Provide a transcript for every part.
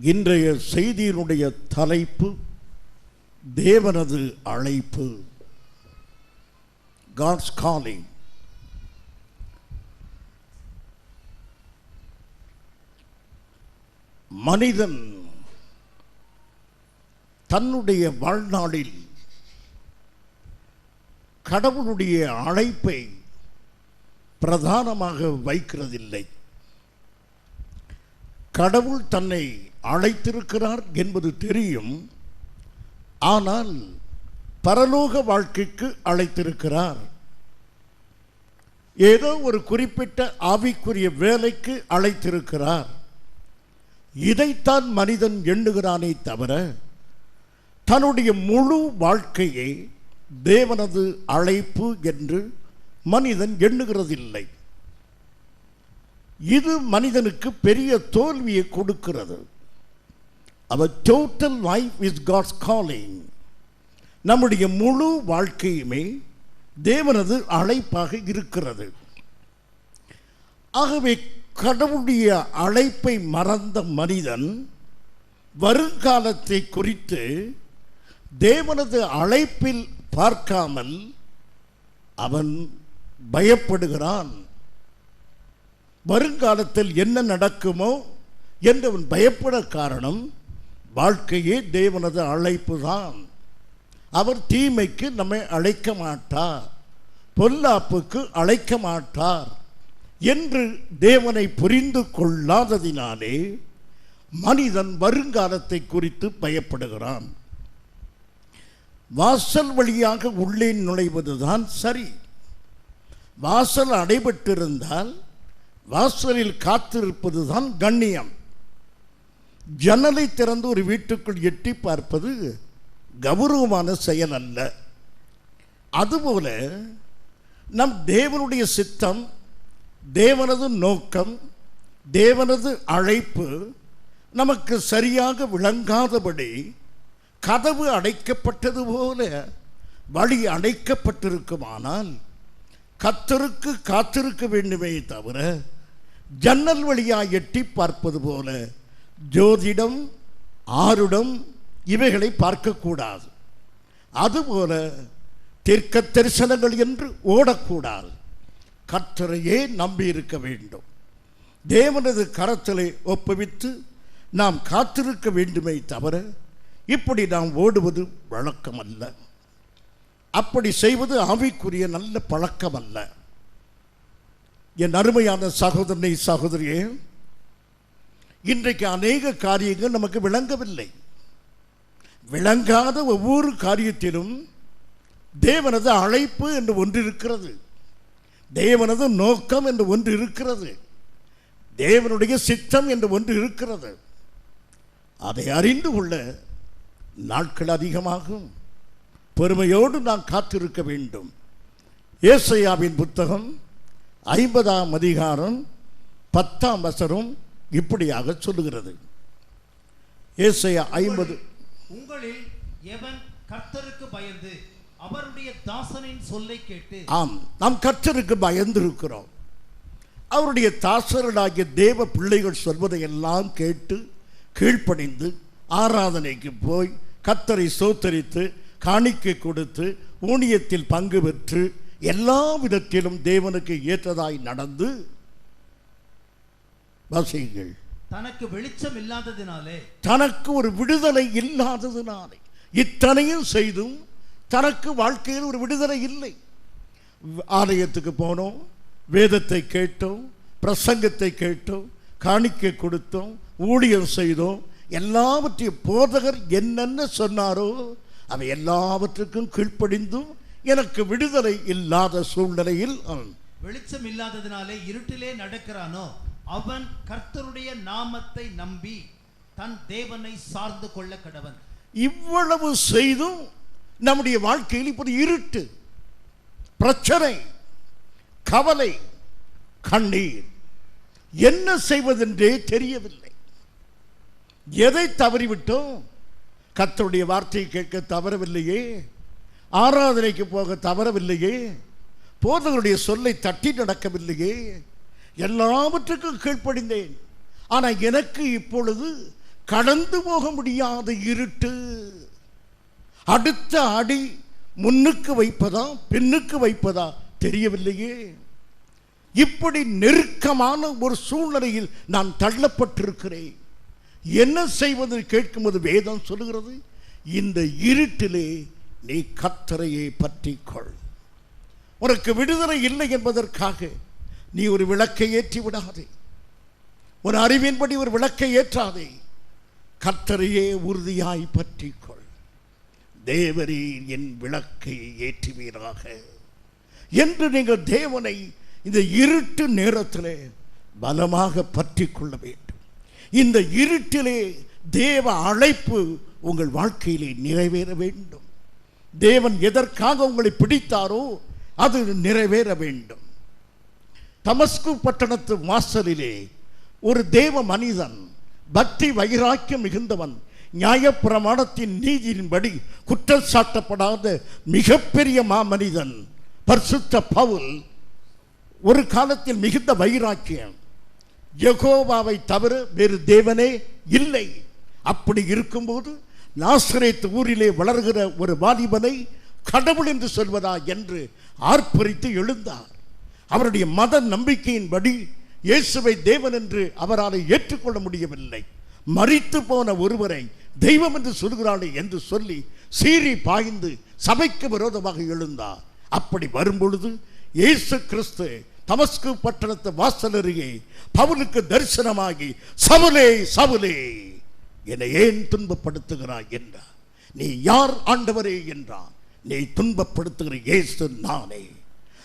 இன்றைய செய்தியினுடைய தலைப்பு தேவனது அழைப்பு. God's calling. மனிதன் தன்னுடைய வாழ்நாளில் கடவுளுடைய அழைப்பை பிரதானமாக வைக்கிறதில்லை. கடவுள் தன்னை அழைத்திருக்கிறார் என்பது தெரியும். ஆனால் பரலோக வாழ்க்கைக்கு அழைத்திருக்கிறார். ஏதோ ஒரு குறிப்பிட்ட ஆவிக்குரிய வேலைக்கு அழைத்திருக்கிறார். இதைத்தான் மனிதன் எண்ணுகிறானே தவிர தன்னுடைய முழு வாழ்க்கையை தேவனது அழைப்பு என்று மனிதன் எண்ணுகிறதில்லை. இது மனிதனுக்கு பெரிய தோல்வியை கொடுக்கிறது. அவர் total life is God's calling. நம்முடைய முழு வாழ்க்கையுமே தேவனது அழைப்பாக இருக்கிறது. ஆகவே கடவுளுடைய அழைப்பை மறந்த மனிதன் வருங்காலத்தை குறித்து தேவனது அழைப்பில் பார்க்காமல் அவன் பயப்படுகிறான். வருங்காலத்தில் என்ன நடக்குமோ என்று அவன் பயப்பட காரணம் வாழ்க்கையே தேவனது அழைப்பு தான். அவர் தீமைக்கு நம்மை அழைக்க மாட்டார், பொல்லாப்புக்கு அழைக்க மாட்டார் என்று தேவனை புரிந்து கொள்ளாததினாலே மனிதன் வருங்காலத்தை குறித்து பயப்படுகிறான். வாசல் வழியாக உள்ளே நுழைவதுதான் சரி. வாசல் அடைபட்டிருந்தால் வாசலில் காத்திருப்பதுதான் கண்ணியம். ஜன்னலை திறந்து ஒரு வீட்டுக்குள் எட்டி பார்ப்பது கௌரவமான செயல் அல்ல. அதுபோல நம் தேவனுடைய சித்தம், தேவனது நோக்கம், தேவனது அழைப்பு நமக்கு சரியாக விளங்காதபடி கதவு அடைக்கப்பட்டது போல வழி அடைக்கப்பட்டிருக்குமானால் கர்த்தருக்கு காத்திருக்க வேண்டுமே தவிர ஜன்னல் வழியாக எட்டி பார்ப்பது போல ஜோதிடம், ஆருடம் இவைகளை பார்க்கக்கூடாது. அதுபோல தீர்க்க தரிசனங்கள் என்று ஓடக்கூடாது. கர்த்தரையே நம்பி இருக்க வேண்டும். தேவனது கரத்திலே ஒப்புவித்து நாம் காத்திருக்க வேண்டுமே தவிர இப்படி நாம் ஓடுவது வழக்கம் அல்ல. அப்படி செய்வது ஆவிக்குரிய நல்ல பழக்கம் அல்ல. என் அருமையான சகோதரனை, சகோதரியே, இன்றைக்கு அநேக காரியங்கள் நமக்கு விளங்கவில்லை. விளங்காத ஒவ்வொரு காரியத்திலும் தேவனது அழைப்பு என்று ஒன்று இருக்கிறது, தேவனது நோக்கம் என்று ஒன்று இருக்கிறது, தேவனுடைய சித்தம் என்று ஒன்று இருக்கிறது. அதை அறிந்து கொள்ள நாட்கள் அதிகமாகும். பொறுமையோடு நாம் காத்திருக்க வேண்டும். ஏசாயாவின் புத்தகம் 50ஆம் அதிகாரம் 10ஆம் வசனம் இப்படியாக சொல்லுகிறது. ஏசாயா 50. உங்களில் எவன் கர்த்தருக்கு பயந்து அவருடைய தாசனின் சொல்லை கேட்டு. ஆம், நாம் கர்த்தருக்கு பயந்து இருக்கிறோம். அவருடைய தாசர்களாகிய தேவ பிள்ளைகள் சொல்வதை எல்லாம் கேட்டு கீழ்ப்படிந்து ஆராதனைக்கு போய் கர்த்தரை ஸ்தோத்தரித்து காணிக்கை கொடுத்து ஊழியத்தில் பங்கு பெற்று எல்லா விதத்திலும் தேவனுக்கு ஏற்றதாய் நடந்து வாசியுங்கள். தனக்கு வெளிச்சம் இல்லாததினாலே, தனக்கு ஒரு விடுதலை இல்லாததினாலே இத்தனையும் செய்தும் தனக்கு வாழ்க்கையில் ஒரு விடுதலை இல்லை. ஆலயத்துக்கு போனோம், வேதத்தை கேட்டோம், பிரசங்கத்தை கேட்டோம், காணிக்கை கொடுத்தோம், ஊழியம் செய்தோம், எல்லாவற்றையும் போதகர் என்னென்ன சொன்னாரோ அவை எல்லாவற்றுக்கும் கீழ்ப்படிந்தும் எனக்கு விடுதலை இல்லாத சூழ்நிலையில் வெளிச்சம் இல்லாததினாலே இருட்டிலே நடக்கிறானோ அவன் கர்த்தருடைய நாமத்தை நம்பி தன் தேவனை சார்ந்து கொள்ள கடவன். இவ்வளவு செய்தும் நம்முடைய வாழ்க்கையில் இப்போது இருட்டு, பிரச்சனை, கவலை, கண்ணீர், என்ன செய்வதென்றே தெரியவில்லை. எதை தவறிவிட்டோம்? கர்த்தருடைய வார்த்தையை கேட்க தவறவில்லையே, ஆராதனைக்கு போக தவறவில்லையே, போதகருடைய சொல்லை தட்டி நடக்கவில்லையே, எல்லாவற்றுக்கும் கீழ்ப்படிந்தேன். ஆனால் எனக்கு இப்பொழுது கடந்து போக முடியாத இருட்டு. அடுத்த அடி முன்னுக்கு வைப்பதா பின்னுக்கு வைப்பதா தெரியவில்லையே. இப்படி நெருக்கமான ஒரு சூழ்நிலையில் நான் தள்ளப்பட்டிருக்கிறேன். என்ன செய்வது கேட்கும்போது வேதம் சொல்லுகிறது, இந்த இருட்டிலே நீ கர்த்தரையே பற்றிக்கொள். உனக்கு விடுதலை இல்லை என்பதற்காக நீ ஒரு விளக்கை ஏற்றி விடாதே, ஒரு அறிவின்படி ஒரு விளக்கை ஏற்றாதே. கர்த்தரையே உறுதியாய் பற்றிக்கொள். தேவரீர் என் விளக்கை ஏற்றுவீராக என்று நீங்கள் தேவனை இந்த இருட்டு நேரத்திலே பலமாக பற்றி கொள்ள வேண்டும். இந்த இருட்டிலே தேவ அழைப்பு உங்கள் வாழ்க்கையிலே நிறைவேற வேண்டும். தேவன் எதற்காக உங்களை பிடித்தாரோ அது நிறைவேற வேண்டும். தமஸ்கு பட்டணத்து வாசலிலே ஒரு தேவ மனிதன், பக்தி வைராக்கியம் மிகுந்தவன், நியாயப்பிரமாணத்தின் நீதியின்படி குற்றம் சாட்டப்படாத மிகப்பெரிய மாமனிதன் பரிசுத்த பவுல், ஒரு காலத்தில் மிகுந்த வைராக்கியம், யெகோவாவை தவிர வேறு தேவனே இல்லை. அப்படி இருக்கும்போது நாசரேத் ஊரிலே வளர்கிற ஒரு வாலிபனை கடவுள் என்று சொல்வதா என்று ஆர்ப்பரித்து எழுந்தார். அவருடைய மத நம்பிக்கையின்படி இயேசுவை தேவன் என்று அவரால் ஏற்றுக்கொள்ள முடியவில்லை. மரித்து போன ஒருவரை தெய்வம் என்று சொல்கிறாளே என்று சொல்லி சீறி பாய்ந்து சபைக்கு விரோதமாக எழுந்தார். அப்படி வரும்பொழுது இயேசு கிறிஸ்து தமஸ்கு பட்டணத்து வாசலருகே பவுலுக்கு தரிசனமாகி, சவுலே சவுலே என்னை ஏன் துன்பப்படுத்துகிறாய் என்றார். நீ யார் ஆண்டவரே என்றார். நீ துன்பப்படுத்துகிற இயேசு நானே.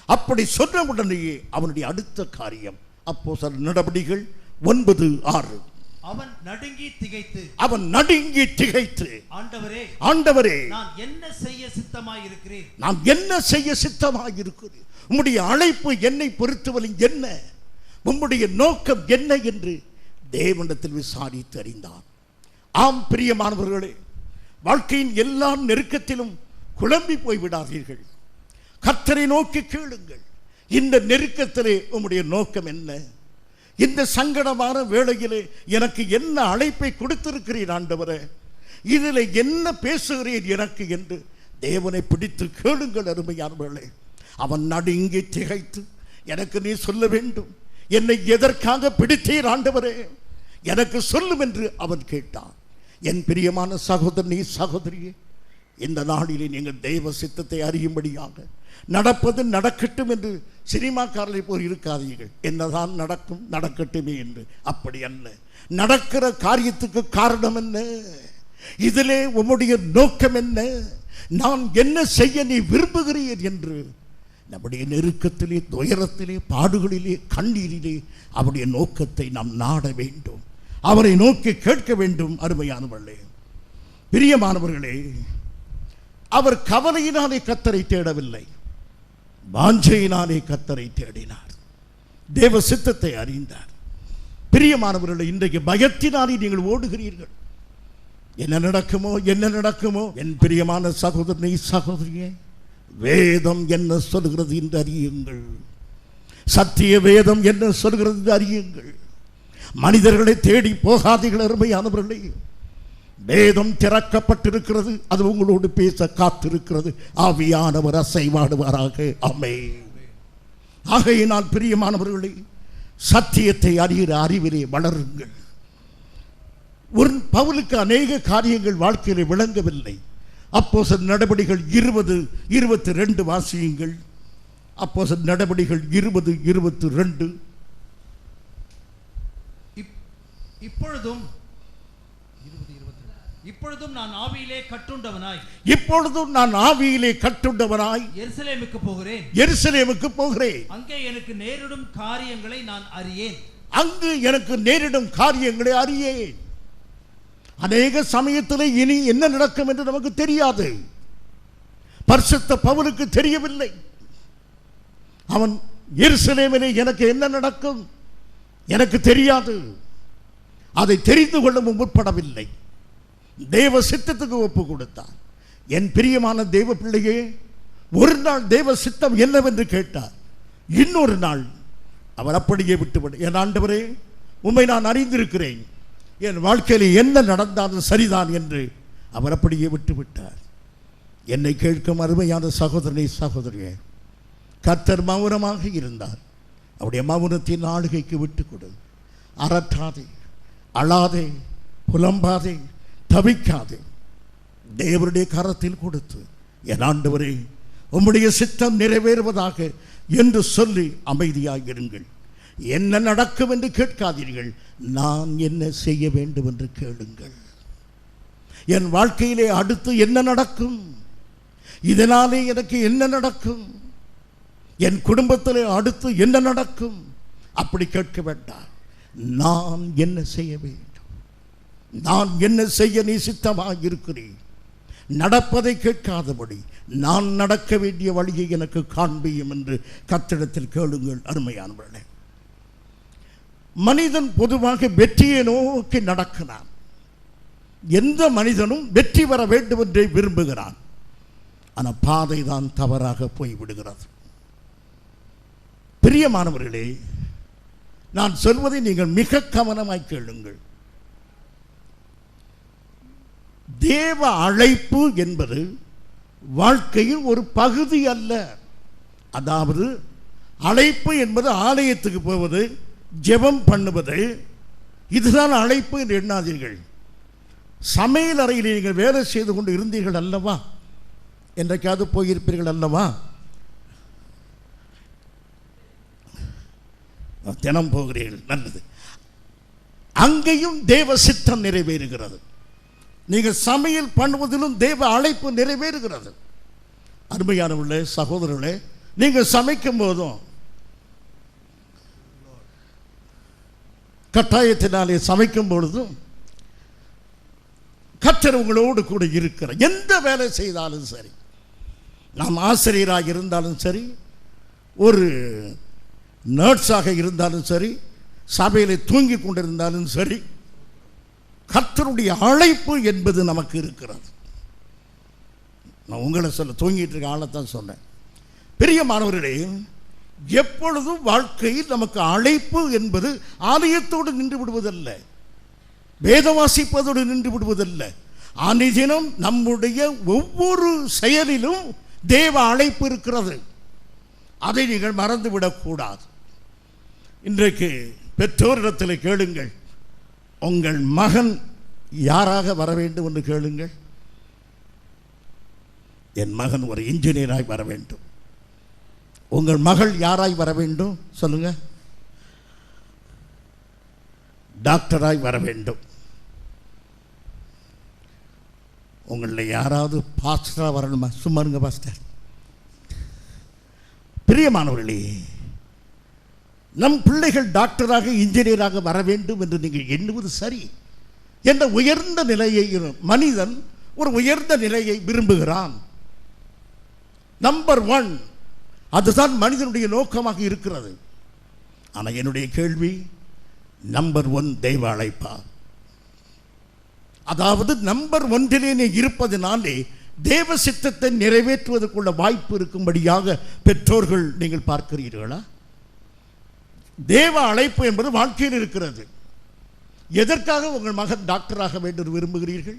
அப்படி சொன்ன உடனேயே அவனுடைய அடுத்த காரியம் அப்போஸ்தலர் நடபடிகள் 9:6. அவன் நடுங்கி திகைத்து ஆண்டவரே நான் என்ன செய்ய சித்தமாயிருக்கிறேன், உம்முடைய அழைப்பு என்னை பொறுத்தவரை என்ன, உம்முடைய நோக்கம் என்ன என்று தேவனிடத்தில் விசாரித்து அறிந்தான். ஆம் பிரியமானவர்களே, வாழ்க்கையின் எல்லா நெருக்கத்திலும் குழம்பி போய்விடாதீர்கள். கர்த்தரை நோக்கி கேளுங்கள். இந்த நெருக்கத்திலே உம்முடைய நோக்கம் என்ன? இந்த சங்கடமான வேளையிலே எனக்கு என்ன அழைப்பை கொடுத்திருக்கிறீர் ஆண்டவரே, இதில் என்ன பேசுகிறீர் எனக்கு என்று தேவனை பிடித்து கேளுங்கள் அருமையானவர்களே. அவன் நடுங்கி திகைத்து, எனக்கு நீ சொல்ல வேண்டும், என்னை எதற்காக பிடித்தீர் ஆண்டவரே, எனக்கு சொல்லும் என்று அவன் கேட்டான். என் பிரியமான சகோதரனே சகோதரியே, இந்த நாளிலே நீங்கள் தெய்வ சித்தத்தை அறியும்படியாக நடப்பது நடக்கட்டும் என்று சினிமாக்காரரை போல் இருக்காதீர்கள். என்னதான் நடக்கும் நடக்கட்டுமே என்று. அப்படி அல்ல. நடக்கிற காரியத்துக்கு காரணம் என்ன? இதிலே உம்முடைய நோக்கம் என்ன? நான் என்ன செய்ய நீ விரும்புகிறீர் என்று நம்முடைய நெருக்கத்திலே, துயரத்திலே, பாடுகளிலே, கண்ணீரிலே அவருடைய நோக்கத்தை நாம் நாட வேண்டும். அவரை நோக்கி கேட்க வேண்டும். அருமையானவர்களே, பிரியமானவர்களே, அவர் கவலையினாலே கர்த்தரை தேடவில்லை, வாஞ்சையினாலே கர்த்தரை தேடினார். தேவ சித்தத்தை அறிந்தார். பிரியமானவர்களே, இன்றைக்கு பயத்தினாலே நீங்கள் ஓடுகிறீர்கள். என்ன நடக்குமோ. என் பிரியமான சகோதரனை சகோதரியே, வேதம் என்ன சொல்கிறது என்று அறியுங்கள். சத்திய வேதம் என்ன சொல்கிறது என்று அறியுங்கள். மனிதர்களை தேடி போகாதீர்கள் அருமையானவர்களே. வேதம் திறக்கப்பட்டிருக்கிறது, அது உங்களோடு பேச காத்திருக்கிறது. ஆவியானவர் அசைவாடுவாராக. ஆமென். ஆகையினால் பிரியமானவர்களே, சத்தியத்தை அறிகிற அறிவிலே வளருங்கள். ஒரு பவுலுக்கு அநேக காரியங்கள் வாழ்க்கையிலே விளங்கவில்லை. அப்போஸ்தலர் நடபடிகள் 20:22 வாசியுங்கள். அப்போஸ்தலர் நடபடிகள் 20:22. இப்பொழுதும் நான் ஆவியிலே கட்டுண்டவனாய் எருசலேமுக்கு போகிறேன். அங்கே எனக்கு நேரிடும் காரியங்களை அறியேன். அநேக சமயத்தில் இனி என்ன நடக்கும் என்று நமக்கு தெரியாது. பரிசுத்த பவுலுக்கு தெரியவில்லை. அவன் எருசலேமிலே எனக்கு என்ன நடக்கும் எனக்கு தெரியாது. அதை தெரிந்து கொள்ளவும் முற்படவில்லை. தேவ சித்தத்துக்கு ஒப்பு கொடுத்தார். என் பிரியமான தேவ பிள்ளையே, ஒரு நாள் தேவ சித்தம் என்னவென்று கேட்டார். இன்னொரு நாள் அவர் அப்படியே விட்டுவிட, என் ஆண்டவரே, உம்மை நான் அறிந்திருக்கிறேன். என் வாழ்க்கையில் என்ன நடந்தாலும் சரிதான் என்று அவர் அப்படியே விட்டுவிட்டார். என்னை கேட்கும் அருமையான சகோதரனை சகோதரியே, கர்த்தர் மௌனமாக இருந்தார். அவருடைய மௌனத்தின் ஆளுகைக்கு விட்டுக் கொடு. அரற்றாதே, அழாதே, புலம்பாதே, தவிக்காதே. தேவனுடைய கரத்தில் கொடுத்து, என் ஆண்டவரே உம்முடைய சித்தம் நிறைவேறுவதாக என்று சொல்லி அமைதியாகிருங்கள். என்ன நடக்கும் என்று கேட்காதீர்கள், நான் என்ன செய்ய வேண்டும் என்று கேளுங்கள். என் வாழ்க்கையிலே அடுத்து என்ன நடக்கும், இதனாலே எனக்கு என்ன நடக்கும், என் குடும்பத்திலே அடுத்து என்ன நடக்கும், அப்படி கேட்க வேண்டாம். நான் என்ன செய்ய வேண்டும், நான் என்ன செய்ய நீ சித்தமாக இருக்கிறேன், நடப்பதை கேட்காதபடி நான் நடக்க வேண்டிய வழியை எனக்கு காண்பியும் என்று கர்த்தரிடத்தில் கேளுங்கள். அருமையானவர்களே, மனிதன் பொதுவாக வெற்றியை நோக்கி நடக்கிறான். எந்த மனிதனும் வெற்றி பெற வேண்டும் என்றே விரும்புகிறான். ஆனால் பாதை தான் தவறாக போய்விடுகிறது. பிரியமானவர்களே, நான் சொல்வதை நீங்கள் மிக கவனமாய் கேளுங்கள். தேவ அழைப்பு என்பது வாழ்க்கையில் ஒரு பகுதி அல்ல. அதாவது அழைப்பு என்பது ஆலயத்துக்கு போவது, ஜெபம் பண்ணுவது, இதுதான் அழைப்பு என்று எண்ணாதீர்கள். சமையல் அறையில் நீங்கள் வேலை செய்து கொண்டு இருந்தீர்கள் அல்லவா, என்றைக்காவது போயிருப்பீர்கள் அல்லவா, தினம் போகிறீர்கள், நல்லது. அங்கேயும் தேவ சித்தம் நிறைவேறுகிறது. நீங்கள் சமையல் பண்ணுவதிலும் தேவ அழைப்பு நிறைவேறுகிறது. அருமையானவர்களே, சகோதரர்களே, நீங்கள் சமைக்கும் போதும் கட்டாயத்தினாலே சமைக்கும் பொழுதும் கர்த்தர் உங்களோடு கூட இருக்கிறார். எந்த வேலை செய்தாலும் சரி, நாம் ஆசிரியராக இருந்தாலும் சரி, ஒரு நர்ஸாக இருந்தாலும் சரி, சபையிலே தூங்கி கொண்டிருந்தாலும் சரி, கர்த்தருடைய அழைப்பு என்பது நமக்கு இருக்கிறது. நான் உங்களை சொல்ல தூங்கிட்டு இருக்க ஆளைத்தான் சொன்னேன். பிரியமானவர்களே, எப்பொழுதும் வாழ்க்கையில் நமக்கு அழைப்பு என்பது ஆலயத்தோடு நின்று விடுவதல்ல, வேதம் வாசிப்பதோடு நின்று விடுவதல்ல. அனுதினம் நம்முடைய ஒவ்வொரு செயலிலும் தேவ அழைப்பு இருக்கிறது. அதை நீங்கள் மறந்துவிடக்கூடாது. இன்றைக்கு பெற்றோரிடத்தில் கேளுங்கள், உங்கள் மகன் யாராக வர வேண்டும் என்று கேளுங்கள். என் மகன் ஒரு இன்ஜினியராய் வர வேண்டும். உங்கள் மகள் யாராய் வர வேண்டும் சொல்லுங்க? டாக்டராய் வர வேண்டும். உங்களில் யாராவது பாஸ்டராக வரணுமா? சும்மா இருங்க பாஸ்டர். பிரியமானவர்களே, நம் பிள்ளைகள் டாக்டராக இன்ஜினியராக வர வேண்டும் என்று நீங்கள் எண்ணுவது சரி. என்ற உயர்ந்த நிலையை மனிதன் ஒரு உயர்ந்த நிலையை விரும்புகிறான். நம்பர் 1, அதுதான் மனிதனுடைய நோக்கமாக இருக்கிறது. ஆனால் என்னுடைய கேள்வி, நம்பர் 1 தெய்வ அழைப்பா? அதாவது நம்பர் 1 இருப்பதனாலே தேவ சித்தத்தை நிறைவேற்றுவதற்குள்ள வாய்ப்பு இருக்கும்படியாக பெற்றோர்கள் நீங்கள் பார்க்கிறீர்களா? தேவ அழைப்பு என்பது வாழ்க்கையில் இருக்கிறது. எதற்காக உங்கள் மகன் டாக்டராக வேண்டும் விரும்புகிறீர்கள்?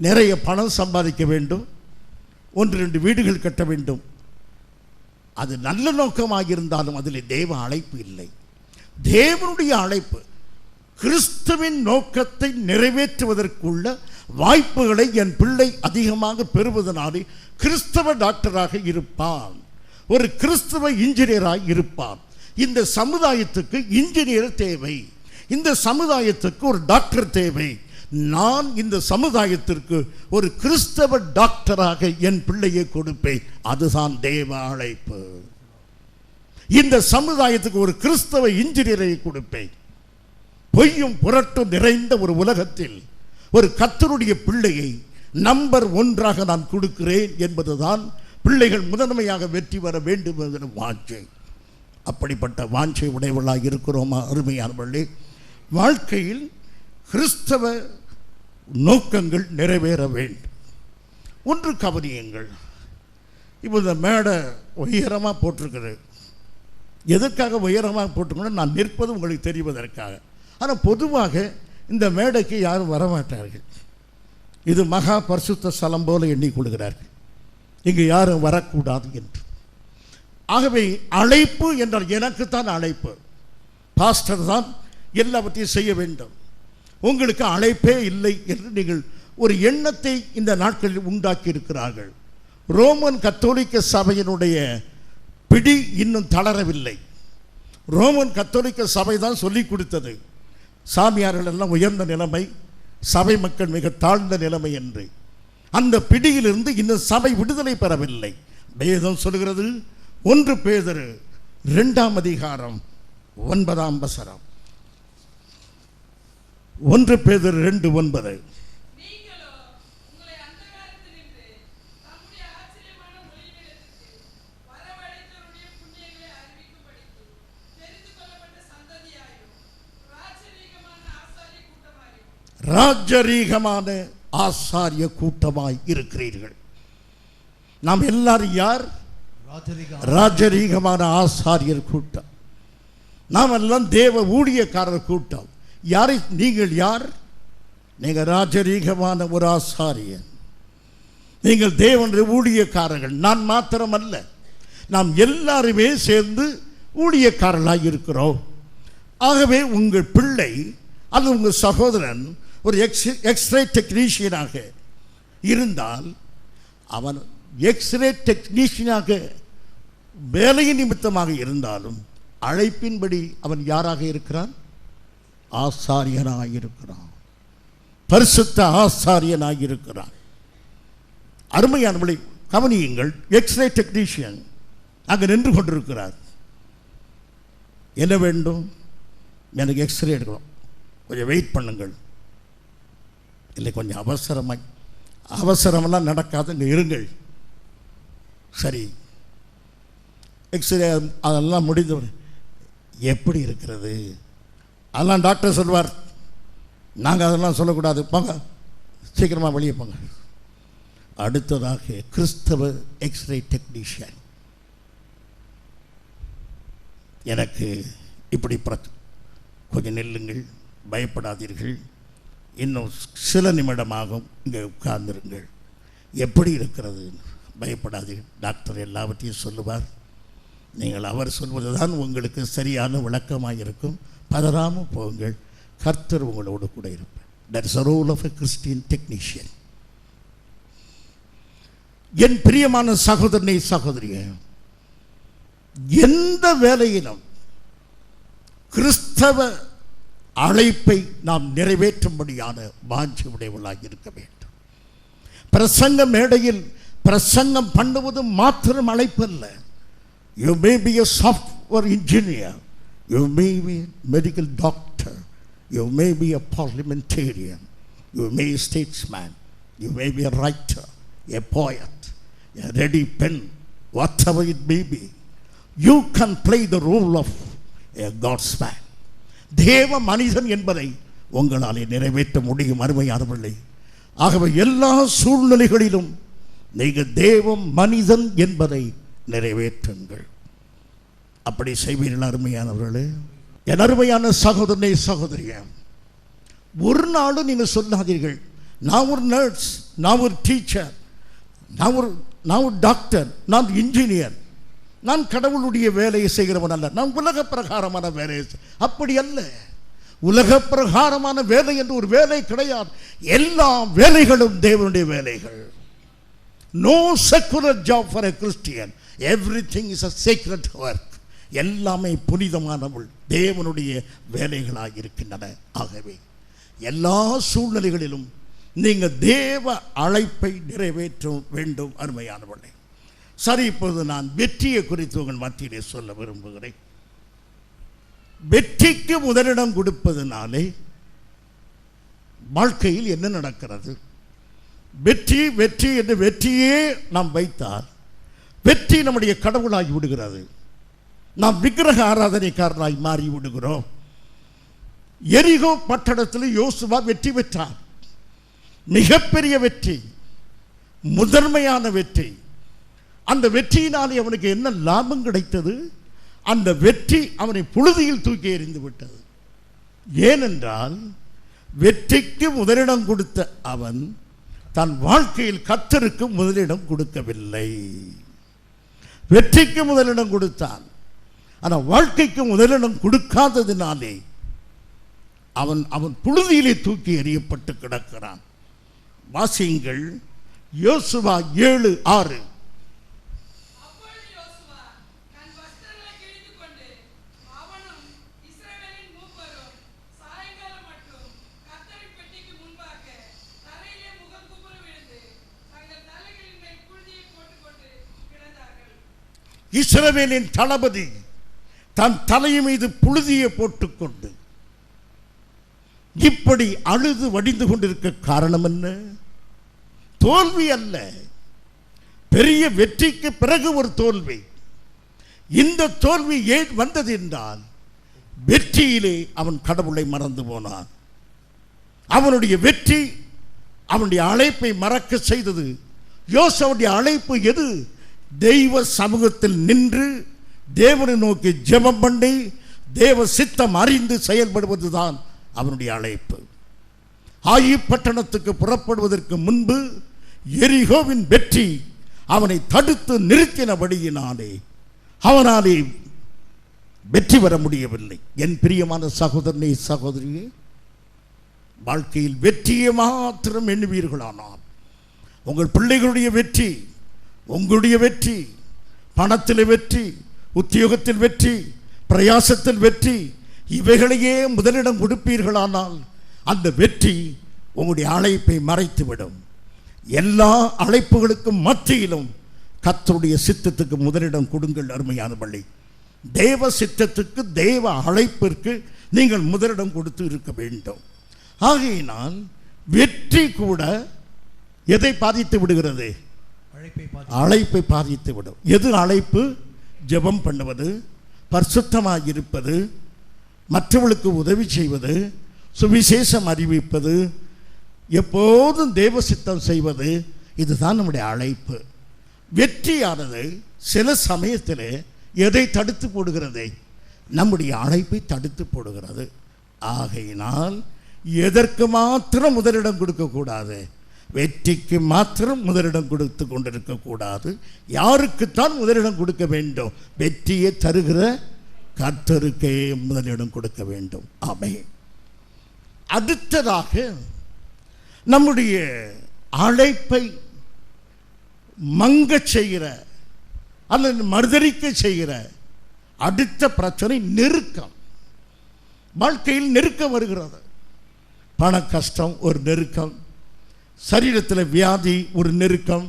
நிறைய பணம் சம்பாதிக்க வேண்டும், 1-2 வீடுகள் கட்ட வேண்டும். அது நல்ல நோக்கமாக இருந்தாலும் அதில் தேவ அழைப்பு இல்லை. தேவனுடைய அழைப்பு கிறிஸ்துவின் நோக்கத்தை நிறைவேற்றுவதற்குள்ள வாய்ப்புகளை என் பிள்ளை அதிகமாக பெறுவதனாலே கிறிஸ்தவ டாக்டராக இருப்பான், ஒரு கிறிஸ்தவ இன்ஜினியராக இருப்பான். இந்த சமுதாயத்துக்கு இன்ஜினியர் தேவை, இந்த சமுதாயத்துக்கு ஒரு டாக்டர் தேவை. நான் இந்த சமுதாயத்திற்கு ஒரு கிறிஸ்தவ டாக்டராக என் பிள்ளையை கொடுப்பேன். அதுதான் தேவ அழைப்பு. இந்த சமுதாயத்துக்கு ஒரு கிறிஸ்தவ இன்ஜினியரை கொடுப்பேன். பொய்யும் புரட்டும் நிறைந்த ஒரு உலகத்தில் ஒரு கர்த்தருடைய பிள்ளையை நம்பர் 1 நான் கொடுக்கிறேன் என்பதுதான் பிள்ளைகள் முதன்மையாக வெற்றி பெற வேண்டும் என்கிற வாஞ்சை. அப்படிப்பட்ட வாஞ்சை உடையவர்களாக இருக்கிறோமா? அருமையானவர்களே, வாழ்க்கையில் கிறிஸ்தவ நோக்கங்கள் நிறைவேற வேண்டும். ஒன்று கவனியுங்கள். இப்போ இந்த மேடை உயரமாக போட்டிருக்குது. எதற்காக உயரமாக போட்டுக்கணும்? நான் நிற்பது உங்களுக்கு தெரிவதற்காக. ஆனால் பொதுவாக இந்த மேடைக்கு யாரும் வரமாட்டார்கள். இது மகா பரிசுத்த ஸ்தலம் போல எண்ணிக்கொள்கிறார்கள், இங்கு யாரும் வரக்கூடாது என்று. ஆகவே அழைப்பு என்றால் எனக்குத்தான் அழைப்பு, பாஸ்டர் தான் எல்லாவற்றையும் செய்ய வேண்டும், உங்களுக்கு அழைப்பே இல்லை என்று நீங்கள் ஒரு எண்ணத்தை இந்த நாட்களில் உண்டாக்கி இருக்கிறார்கள். ரோமன் கத்தோலிக்க சபையினுடைய பிடி இன்னும் தளரவில்லை. ரோமன் கத்தோலிக்க சபை தான் சொல்லிக் கொடுத்தது, சாமியார்கள் எல்லாம் உயர்ந்த நிலைமை, சபை மக்கள் மிக தாழ்ந்த நிலைமை என்று. அந்த பிடியிலிருந்து இன்னும் சபை விடுதலை பெறவில்லை. வேதம் சொல்கிறது, 1 பேதுரு 2 அதிகாரம் 9 1 பேதுரு 2:9. ராஜரீகமான ஆசாரிய கூட்டமாய் இருக்கிறீர்கள். நாம் எல்லாரும் யார்? ராஜரீகமான ஆசாரியர் கூட்டம். நாம் எல்லாம் தேவ ஊழியக்காரர் கூட்டம். யாரை நீங்கள் யார்? நீங்கள் ராஜரீகமான ஒரு ஆசாரியன், நீங்கள் தேவனுடைய ஊழியக்காரர்கள். நான் மாத்திரம் அல்ல, நாம் எல்லாருமே சேர்ந்து ஊழியக்காரர்களாக இருக்கிறோம். ஆகவே உங்கள் பிள்ளை அல்லது உங்கள் சகோதரன் ஒரு எக்ஸ்ரே டெக்னீஷியனாக இருந்தால், அவன் எக்ஸ்ரே டெக்னீஷியனாக வேலையின் நிமித்தமாக இருந்தாலும் அழைப்பின்படி அவன் யாராக இருக்கிறான்? ஆசாரியனாக இருக்கிறான், பரிசுத்த ஆசாரியனாக இருக்கிறான். அருமையானவளை கவனியுங்கள், எக்ஸ்ரே டெக்னீஷியன் அங்கே நின்று கொண்டிருக்கிறார். என்ன வேண்டும்? எனக்கு எக்ஸ்ரே எடுக்கணும், கொஞ்சம் வெயிட் பண்ணுங்கள். இல்லை, கொஞ்சம் அவசரமெல்லாம் நடக்காது, இங்கே இருங்கள். சரி, எக்ஸ்ரே அதெல்லாம் முடிந்து எப்படி இருக்கிறது? அதெல்லாம் டாக்டர் சொல்வார், நாங்கள் அதெல்லாம் சொல்லக்கூடாது, போங்க சீக்கிரமாக வெளியே போங்க. அடுத்ததாக கிறிஸ்தவ எக்ஸ்ரே டெக்னீஷியன், எனக்கு இப்படி கொஞ்சம் நில்லுங்கள், பயப்படாதீர்கள், இன்னும் சில நிமிடமாகும், இங்கே உட்கார்ந்துருங்கள். எப்படி இருக்கிறது? பயப்படாதீர்கள், டாக்டர் எல்லாவற்றையும் சொல்லுவார். நீங்கள் அவர் சொல்வது தான் உங்களுக்கு சரியான விளக்கமாக இருக்கும். பதறாமல் போங்கள், கர்த்தர் உங்களோடு கூட இருப்பார். That is a role of a Christian technician. என் பிரியமான சகோதரனை சகோதரியே, எந்த வேலையிலும் கிறிஸ்தவ அழைப்பை நாம் நிறைவேற்றும்படியான வாஞ்சி உடையவர்களாக இருக்க வேண்டும். பிரசங்க மேடையில் பிரசங்கம் பண்ணுவது மாத்திரம் அழைப்பு அல்ல. You may be a software engineer, you may be a medical doctor, you may be a parliamentarian, you may be a statesman, you may be a writer, a poet, a ready pen, whatever it may be. You can play the role of a God's man. தேவ மனிதன் என்பதை உங்களாலே நிறைவேற்ற முடியும், அருமையானவர்களே. ஆகவே எல்லா சூழ்நிலைகளிலும் நீங்கள் தேவ மனிதன் என்பதை நிறைவேற்றுங்கள். அப்படி செய்வீர்கள் அருமையானவர்களே. என் அருமையான சகோதரனே சகோதரியே, ஒரு நாளும் நீங்கள் சொல்லாதீர்கள், நான் ஒரு நர்ஸ், நான் ஒரு டீச்சர், நான் ஒரு டாக்டர், நான் இன்ஜினியர், நான் கடவுளுடைய வேலையை செய்கிறவன் அல்ல, நான் உலக பிரகாரமான வேலையை. அப்படி அல்ல. உலக பிரகாரமான வேலை என்று ஒரு வேலை கிடையாது. எல்லா வேலைகளும் தேவனுடைய வேலைகள். No secular job for a Christian. Everything is a sacred work. எல்லாமே புனிதமானவள் தேவனுடைய வேலைகளாக இருக்கின்றன. ஆகவே எல்லா சூழ்நிலைகளிலும் நீங்கள் தேவ அழைப்பை நிறைவேற்ற வேண்டும் அருமையானவளே. சரி, இப்போது நான் வெற்றியை குறித்து உங்கள் மத்தியிலே சொல்ல விரும்புகிறேன். வெற்றிக்கு முதலிடம் கொடுப்பதனாலே வாழ்க்கையில் என்ன நடக்கிறது? வெற்றி வெற்றி என்று வெற்றியே நாம் வைத்தால் வெற்றி நம்முடைய கடவுளாகி விடுகிறது. நாம் விக்கிரக ஆராதனைக்காரனாய் மாறி விடுகிறோம். எரிகோ பட்டணத்தில் யோசுவா வெற்றி பெற்றார். மிகப்பெரிய வெற்றி, முதன்மையான வெற்றி. அந்த வெற்றியினாலே அவனுக்கு என்ன லாபம் கிடைத்தது? அந்த வெற்றி அவனை புழுதியில் தூக்கி எறிந்து விட்டது. ஏனென்றால் வெற்றிக்கு முதலிடம் கொடுத்த அவன் தன் வாழ்க்கையில் கர்த்தருக்கு முதலிடம் கொடுக்கவில்லை. வெற்றிக்கு முதலிடம் கொடுத்தான், ஆனால் வாழ்க்கைக்கு முதலிடம் கொடுக்காததினாலே அவன் அவன் புழுதியிலே தூக்கி எறியப்பட்டு கிடக்கிறான். வாசியுங்கள் யோசுவா 7:6. இஸ்ரவேலின் தளபதி தன் தலை மீது புழுதியை போட்டுக்கொண்டு இப்படி அழுது வடிந்து கொண்டிருக்க காரணம் என்ன? தோல்வி அல்ல, பெரிய வெற்றிக்கு பிறகு ஒரு தோல்வி. இந்த தோல்வி ஏன் வந்தது என்றால் வெற்றியிலே அவன் கடவுளை மறந்து போனான். அவனுடைய வெற்றி அவனுடைய அழைப்பை மறக்க செய்தது. யோசுவாவுடைய அழைப்பு எது? தெய்வ சமூகத்தில் நின்று தேவனை நோக்கி ஜெபம் பண்ணி தேவ சித்தம் அறிந்து செயல்படுவதுதான் அவனுடைய அழைப்பு. ஆயி பட்டணத்துக்கு புறப்படுவதற்கு முன்பு எரிகோவின் வெற்றி அவனை தடுத்து நிறுத்தினபடியினாலே அவனாலே வெற்றி பெற முடியவில்லை. என் பிரியமான சகோதரனே சகோதரியே, வாழ்க்கையில் வெற்றியை மாத்திரம் எண்ணுவீர்களானால் உங்கள் பிள்ளைகளுடைய வெற்றி, உங்களுடைய வெற்றி, பணத்தில் வெற்றி, உத்தியோகத்தில் வெற்றி, பிரயாசத்தில் வெற்றி, இவைகளையே முதலிடம் கொடுப்பீர்களானால் அந்த வெற்றி உங்களுடைய அழைப்பை மறைத்துவிடும். எல்லா அழைப்புகளுக்கும் மத்தியிலும் கர்த்தருடைய சித்தத்துக்கு முதலிடம் கொடுங்கள். அருமையான பள்ளி, தேவ சித்தத்துக்கு தேவ அழைப்பிற்கு நீங்கள் முதலிடம் கொடுத்து இருக்க வேண்டும். ஆகையினால் வெற்றி கூட எதை பாதித்து விடுகிறது? அழைப்பை பாதித்து விடும். எது அழைப்பு? ஜெபம் பண்ணுவது, பரிசுத்தமாக இருப்பது, மற்றவர்களுக்கு உதவி செய்வது, சுவிசேஷம் அறிவிப்பது, எப்போதும் தேவ சித்தம் செய்வது, இதுதான் நம்முடைய அழைப்பு. வெற்றியானது சில சமயத்தில் எதை தடுத்து போடுகிறது? நம்முடைய அழைப்பை தடுத்து போடுகிறது. ஆகையினால் எதற்கு மாத்திரம் முதலிடம் கொடுக்கக்கூடாது? வெற்றிக்கு மாத்திரம் முதலிடம் கொடுத்து கொண்டிருக்கக்கூடாது. யாருக்குத்தான் முதலிடம் கொடுக்க வேண்டும்? வெற்றியை தருகிற கர்த்தருக்கே முதலிடம் கொடுக்க வேண்டும். ஆமென். அடுத்ததாக நம்முடைய அழைப்பை மங்க செய்கிற அல்லது மறுதலிக்க செய்கிற அடுத்த பிரச்சனை நெருக்கம். வாழ்க்கையில் நெருக்கம் வருகிறது. பண கஷ்டம் ஒரு நெருக்கம், சரீரத்தில் வியாதி ஒரு நெருக்கம்,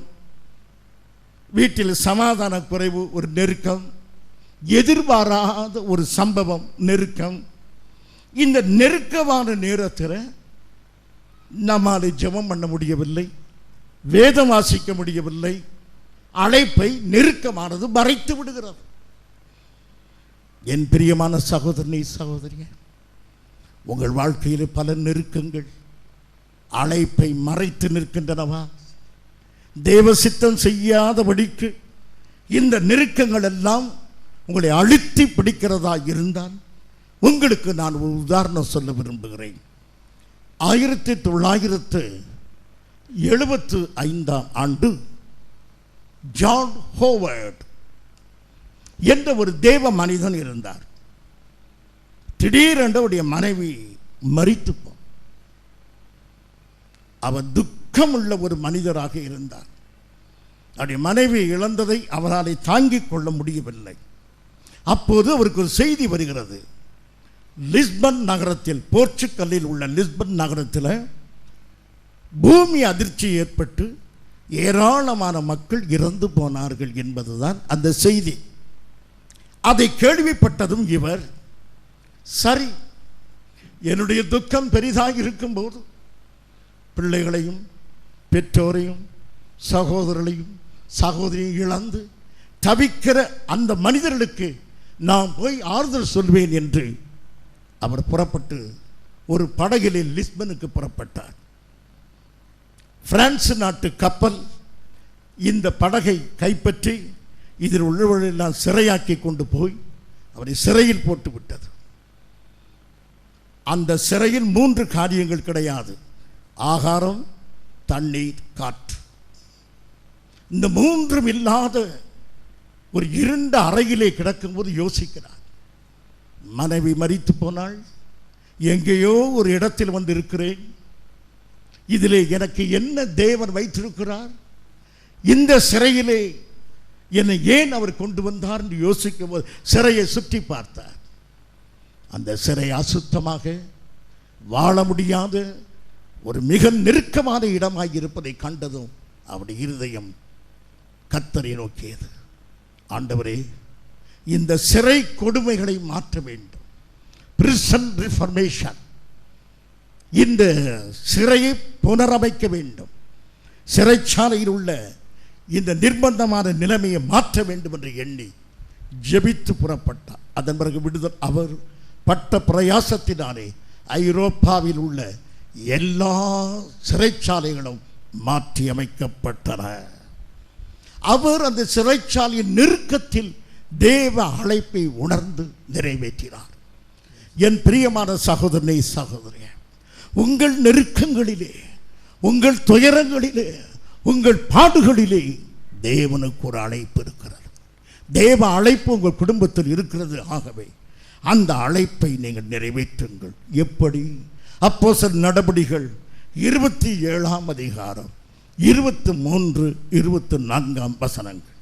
வீட்டில் சமாதான குறைவு ஒரு நெருக்கம், எதிர்பாராத ஒரு சம்பவம் நெருக்கம். இந்த நெருக்கமான நேரத்தில் நம்மால் ஜெபம் பண்ண முடியவில்லை, வேதம் வாசிக்க முடியவில்லை. அழைப்பை நெருக்கமானது மறைத்து விடுகிறது. என் பிரியமான சகோதரனே சகோதரியே, உங்கள் வாழ்க்கையில் பல நெருக்கங்கள் அழைப்பை மறைத்து நிற்கின்றனவா? தேவ சித்தம் செய்யாதபடிக்கு இந்த நெருக்கங்கள் எல்லாம் உங்களை அழுத்தி பிடிக்கிறதா இருந்தால் உங்களுக்கு நான் ஒரு உதாரணம் சொல்ல விரும்புகிறேன். 1975 ஜான் ஹோவர்ட் என்ற ஒரு தேவ மனிதன் இருந்தார். திடீரென்று அவருடைய மனைவி மரித்து போனார். அவர் துக்கம் உள்ள ஒரு மனிதராக இருந்தார். அவருடைய மனைவி இழந்ததை அவரால் தாங்கிக் கொள்ள முடியவில்லை. அப்போது அவருக்கு ஒரு செய்தி வருகிறது. லிஸ்பன் நகரத்தில், போர்ச்சுகலில் உள்ள லிஸ்பன் நகரத்தில் பூமி அதிர்ச்சி ஏற்பட்டு ஏராளமான மக்கள் இறந்து போனார்கள் என்பதுதான் அந்த செய்தி. அதை கேள்விப்பட்டதும் இவர், சரி, என்னுடைய துக்கம் பெரிதாக இருக்கும்போது பிள்ளைகளையும் பெற்றோரையும் சகோதரர்களையும் சகோதரியும் இழந்து தவிக்கிற அந்த மனிதர்களுக்கு நான் போய் ஆறுதல் சொல்வேன் என்று அவர் புறப்பட்டு ஒரு படகில் லிஸ்பனுக்கு புறப்பட்டார். பிரான்ஸ் நாட்டு கப்பல் இந்த படகை கைப்பற்றி இதில் உள்ளவர்களெல்லாம் சிறையாக்கி கொண்டு போய் அவரை சிறையில் போட்டு விட்டது. அந்த சிறையில் 3 காரியங்கள் கிடையாது: ஆகாரம், தண்ணீர், காற்று. இந்த 3ம் இல்லாத ஒரு இருண்ட அறையிலே கிடக்கும்போது யோசிக்கிறார். மனைவி மரித்து போனாள், எங்கேயோ ஒரு இடத்தில் வந்து இருக்கிறேன், இதிலே எனக்கு என்ன தேவன் வைத்திருக்கிறார், இந்த சிறையிலே என்னை ஏன் அவர் கொண்டு வந்தார் என்று யோசிக்கும் போது சிறையை சுற்றி பார்த்தார். அந்த சிறை அசுத்தமாக வாழ முடியாத ஒரு மிக நெருக்கமான இடமாக இருப்பதை கண்டதும் அவருடைய இருதயம் கர்த்தரை நோக்கியது. ஆண்டவரே, இந்த சிறை கொடுமைகளை மாற்ற வேண்டும். பிரிசன் ரிஃபர்மேஷன், இந்த சிறையை புனரமைக்க வேண்டும். சிறைச்சாலையில் உள்ள இந்த நிர்பந்தமான நிலைமையை மாற்ற வேண்டும் என்று எண்ணி ஜெபித்து புறப்பட்டார். அதன் பிறகு விடுதல் அவர் பட்ட பிரயாசத்தினாலே ஐரோப்பாவில் உள்ள எல்லா சிறைச்சாலைகளும் மாற்றி அமைக்கப்பட்டன. அவர் அந்த சிறைச்சாலையின் நெருக்கத்தில் தேவ அழைப்பை உணர்ந்து நிறைவேற்றினார். என் பிரியமான சகோதரனே, சகோதரியே, உங்கள் நெருக்கங்களிலே, உங்கள் துயரங்களிலே, உங்கள் பாடுகளிலே தேவனுக்கு ஒரு அழைப்பு இருக்கிறது. தேவ அழைப்பு உங்கள் குடும்பத்தில் இருக்கிறது. ஆகவே அந்த அழைப்பை நீங்கள் நிறைவேற்றுங்கள். எப்படி? அப்போஸ்தலர் நடபடிகள் 27ஆம் அதிகாரம் 23, 24 வசனங்கள்.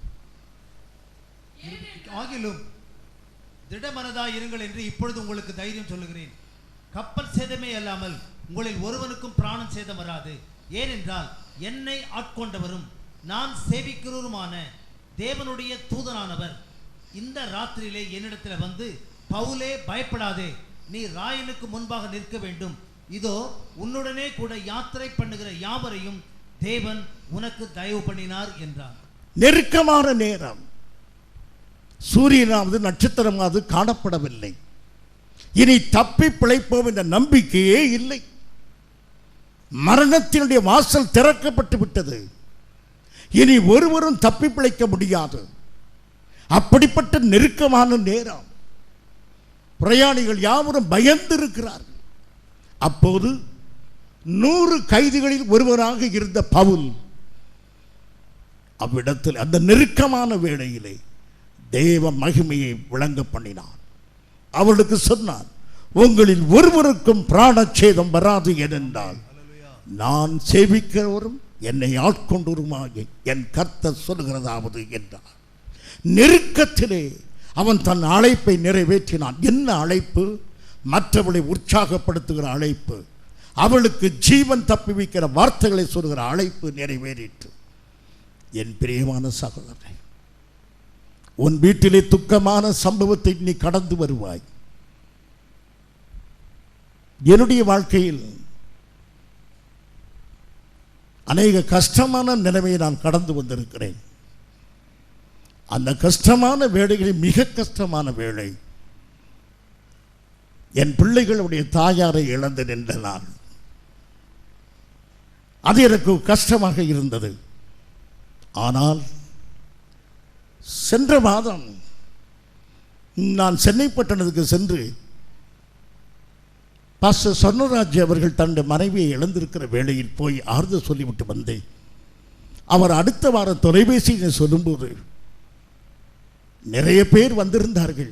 ஆகிலும் திடமனதாய் இருங்கள் என்று இப்பொழுது உங்களுக்கு தைரியம் சொல்லுகிறேன். கப்பல் சேதமே அல்லாமல் உங்களில் ஒருவனுக்கும் பிராணம் சேதம் வராது. ஏனென்றால் என்னை ஆட்கொண்டவரும் நான் சேவிக்கிறவருமான தேவனுடைய தூதனானவர் இந்த ராத்திரியிலே என்னிடத்தில் வந்து, பவுலே, பயப்படாதே, நீ ராயனுக்கு முன்பாக நிற்க வேண்டும். இதோ உன்னுடனே கூட யாத்திரை பண்ணுகிற யாவரையும் தேவன் உனக்கு தயவு பண்ணினார் என்றார். நெருக்கமான நேரம், சூரியனாவது நட்சத்திரமாவது காணப்படவில்லை. இனி தப்பி பிழைப்போம் என்ற நம்பிக்கையே இல்லை. மரணத்தினுடைய வாசல் திறக்கப்பட்டு விட்டது. இனி ஒருவரும் தப்பி பிழைக்க முடியாது. அப்படிப்பட்ட நெருக்கமான நேரம். பிரயாணிகள் யாவரும் பயந்து இருக்கிறார்கள். அப்போது 100 கைதிகளில் ஒருவராக இருந்த பவுல் அவ்விடத்தில் அந்த நெருக்கமான வேளையிலே தேவ மகிமையை விளங்க பண்ணினார். அவர்களுக்கு சொன்னார், உங்களில் ஒருவருக்கும் பிராணச்சேதம் வராது ஏனென்றால் நான் சேவிக்கிறவரும் என்னை ஆட்கொண்டவருமாகிய என் கர்த்தர் சொல்கிறதாவது என்றார். நெருக்கத்திலே அவன் தன் அழைப்பை நிறைவேற்றினான். என்ன அழைப்பு? மற்றவர்களை உற்சாகப்படுத்துகிற அழைப்பு, அவளுக்கு ஜீவன் தப்புவிக்கிற வார்த்தைகளை சொல்கிற அழைப்பு நிறைவேறிற்று. என் பிரியமான சகோதரனே, உன் வீட்டிலே துக்கமான சம்பவத்தை நீ கடந்து வருவாய். என்னுடைய வாழ்க்கையில் அநேக கஷ்டமான நிலைமையை நான் கடந்து வந்திருக்கிறேன். அந்த கஷ்டமான வேளைகளில் மிக கஷ்டமான வேளை என் பிள்ளைகளுடைய தாயாரை இழந்து நின்ற நாள். அது எனக்கு கஷ்டமாக இருந்தது. ஆனால் சென்ற மாதம் நான் சென்னை பட்டணத்துக்கு சென்று பாஸ்டர் சொர்ணராஜ் அவர்கள் தன்னுடைய மனைவியை இழந்திருக்கிற வேளையில் போய் ஆறுதல் சொல்லிவிட்டு வந்தேன். அவர் அடுத்த வாரம் தொலைபேசியை சொல்லும்போது நிறைய பேர் வந்திருந்தார்கள்,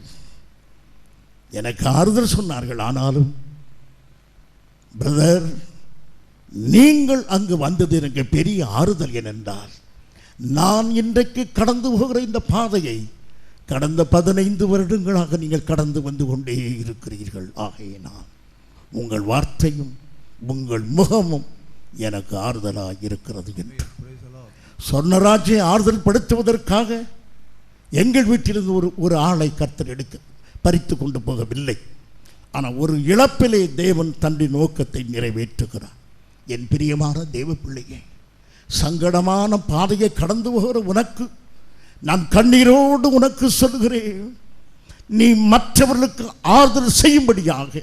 எனக்கு ஆறுதல் சொன்னார்கள். ஆனாலும் பிரதர், நீங்கள் அங்கு வந்தது எனக்கு பெரிய ஆறுதல். ஏனென்றால் நான் இன்றைக்கு கடந்து போகிற இந்த பாதையை கடந்த 15 வருடங்களாக நீங்கள் கடந்து வந்து கொண்டே இருக்கிறீர்கள். ஆகையினால் உங்கள் வார்த்தையும் உங்கள் முகமும் எனக்கு ஆறுதலாக இருக்கிறது என்று சொர்ணராஜை ஆறுதல் படுத்துவதற்காக எங்கள் வீட்டிலிருந்து ஒரு ஆளை கர்த்தர் எடுக்க பறித்து கொண்டு போகவில்லை. ஆனால் ஒரு இழப்பிலே தேவன் தன்னுடைய நோக்கத்தை நிறைவேற்றுகிறார். என் பிரியமான தேவ பிள்ளையே, சங்கடமான பாதையை கடந்து போகிற உனக்கு நான் கண்ணீரோடு உனக்கு சொல்கிறேன், நீ மற்றவர்களுக்கு ஆறுதல் செய்யும்படியாக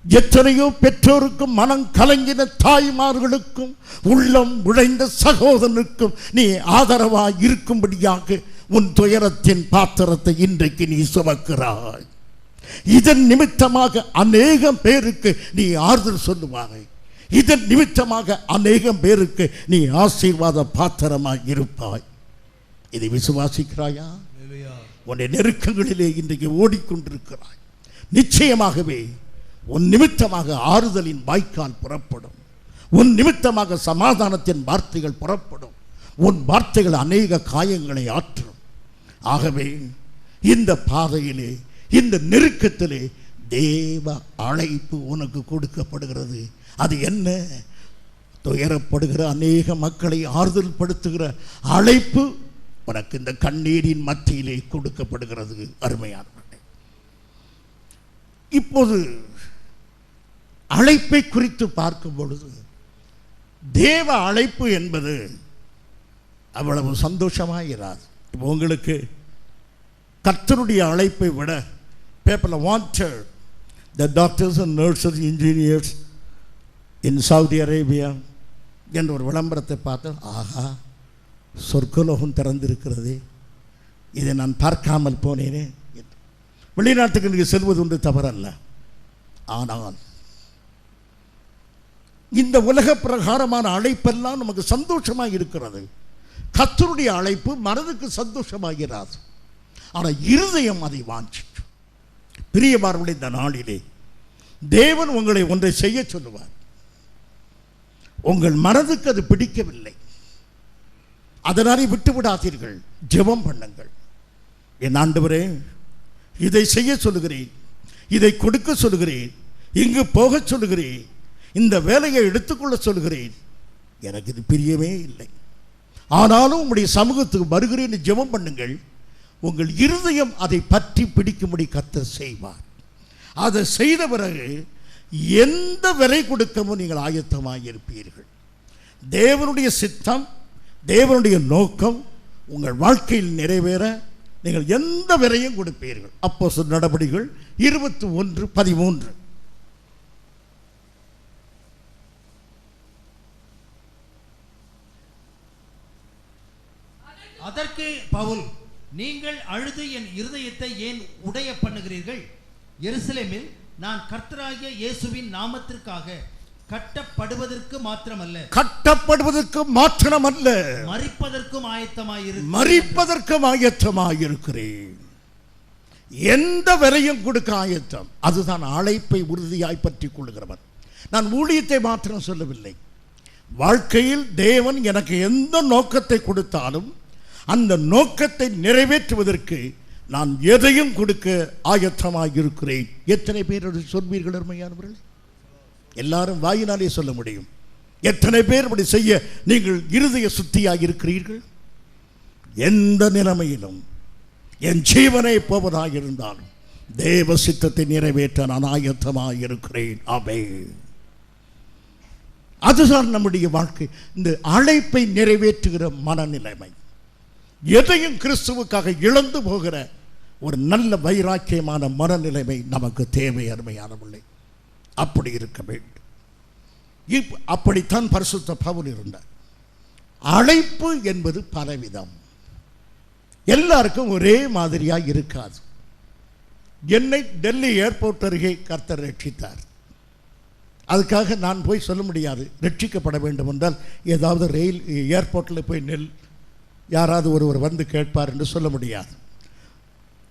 எத்தனையோ பெற்றோருக்கும் மனம் கலங்கின தாய்மார்களுக்கும் உள்ளம் உழைந்த சகோதரனுக்கும் நீ ஆதரவாக இருக்கும்படியாக உன் துயரத்தின் பாத்திரத்தை இன்றைக்கு நீ சுமக்கிறாய். இதன் நிமித்தமாக அநேகம் பேருக்கு நீ ஆறுதல் சொல்லுவாய். இதன் நிமித்தமாக அநேகம் பேருக்கு நீ ஆசீர்வாத பாத்திரமாய் இருப்பாய். இதை விசுவாசிக்கிறாயா? உன்னுடைய நெருக்கங்களிலே இன்றைக்கு ஓடிக்கொண்டிருக்கிறாய். நிச்சயமாகவே உன் நிமித்தமாக ஆறுதலின் வாய்க்கால் புறப்படும். உன் நிமித்தமாக சமாதானத்தின் வார்த்தைகள் புறப்படும். உன் வார்த்தைகள் அநேக காயங்களை ஆற்றும். ஆகவே இந்த பாதையிலே, இந்த நெருக்கத்திலே தேவ அழைப்பு உனக்கு கொடுக்கப்படுகிறது. அது என்ன? துயரப்படுகிற அநேக மக்களை ஆறுதல் படுத்துகிற அழைப்பு உனக்கு இந்த கண்ணீரின் மத்தியிலே கொடுக்கப்படுகிறது. அருமையானவர்களே, இப்போது அழைப்பை குறித்து பார்க்கும் பொழுது தேவ அழைப்பு என்பது அவ்வளவு சந்தோஷமாக இராது. இப்போ உங்களுக்கு கர்த்தருடைய அழைப்பை விட people wanted the doctors and nurses, engineers in Saudi Arabia என்ற ஒரு விளம்பரத்தை பார்த்து, ஆஹா, சொர்க்கலோகம் திறந்திருக்கிறது, இதை நான் பார்க்காமல் போனேனே. வெளிநாட்டுக்கு நீங்கள் செல்வது ஒன்று தவறல்ல. ஆனால் இந்த உலக பிரகாரமான அழைப்பெல்லாம் நமக்கு சந்தோஷமாக இருக்கிறது. கர்த்தருடைய அழைப்பு மனதுக்கு சந்தோஷமாகிறாது. ஆனால் இருதயம் அதை வாஞ்சிச்சு. பிரியமானவர்களே, இந்த நாளிலே தேவன் உங்களை ஒன்றை செய்ய சொல்லுவார். உங்கள் மனதுக்கு அது பிடிக்கவில்லை, அதனாலே விட்டுவிடாதீர்கள். ஜெபம் பண்ணுங்கள். என் ஆண்டவரே, இதை செய்ய சொல்லுகிறேன், இதை கொடுக்க சொல்லுகிறேன், இங்கு போக சொல்லுகிறேன், இந்த வேலையை எடுத்துக்கொள்ள சொல்லுகிறேன், எனக்கு இது பிரியமே இல்லை, ஆனாலும் உங்களுடைய சமூகத்துக்கு வருகிறேன். ஜெபம் பண்ணுங்கள். உங்கள் இருதயம் அதை பற்றி பிடிக்கும்படி கர்த்தர் செய்வார். அதை செய்த பிறகு எந்த விலை கொடுக்கவும் நீங்கள் ஆயத்தமாக இருப்பீர்கள். தேவனுடைய சித்தம், தேவனுடைய நோக்கம் உங்கள் வாழ்க்கையில் நிறைவேற நீங்கள் எந்த விலையும் கொடுப்பீர்கள். அப்போஸ்தலர் நடபடிகள் 21:13. அதற்கு பவுல், நீங்கள் அழுது என் இருதயத்தை ஏன் உடைய பண்ணுகிறீர்கள்? எருசலேமில் நான் கர்த்தராகிய இயேசுவின் நாமத்திற்காக கட்டப்படுவதற்கு மாத்திரமல்ல, மரிப்பதற்கும் ஆயத்தமாயிருக்கிறேன். எந்த விலையும் கொடுக்க ஆயத்தம். அதுதான் அழைப்பை உறுதியாய் பற்றி கொள்கிறவன். நான் ஊழியத்தை மாத்திரம் சொல்லவில்லை. வாழ்க்கையில் தேவன் எனக்கு எந்த நோக்கத்தை கொடுத்தாலும் அந்த நோக்கத்தை நிறைவேற்றுவதற்கு நான் எதையும் கொடுக்க ஆயத்தமாக இருக்கிறேன். எத்தனை பேர் சொல்வீர்கள் அருமையானவர்கள்? எல்லாரும் வாயினாலே சொல்ல முடியும். எத்தனை பேர் அப்படி செய்ய நீங்கள் இருதய சுத்தியாக இருக்கிறீர்கள்? எந்த நிலைமையிலும் என் ஜீவனை போவதாக இருந்தாலும் தேவ சித்தத்தை நிறைவேற்ற நான் ஆயத்தமாக இருக்கிறேன். ஆமென். அதுதான் நம்முடைய வாழ்க்கை. இந்த அழைப்பை நிறைவேற்றுகிற மனநிலைமை, எதையும் கிறிஸ்துவுக்காக இழந்து போகிற ஒரு நல்ல வைராக்கியமான மனநிலைமை நமக்கு தேவை. அருமையானவர்களே, அப்படி இருக்க வேண்டும். அப்படித்தான் பரிசுத்த பவுல் இருந்தார். அழைப்பு என்பது பலவிதம், எல்லாருக்கும் ஒரே மாதிரியாக இருக்காது. என்னை டெல்லி ஏர்போர்ட் அருகே கர்த்தர் ரட்சித்தார். அதுக்காக நான் போய் சொல்ல முடியாது. ரட்சிக்கப்பட வேண்டும் என்றால் ஏதாவது ரயில் ஏர்போர்ட்டில் போய் யாராவது ஒருவர் வந்து கேட்பார் என்று சொல்ல முடியாது.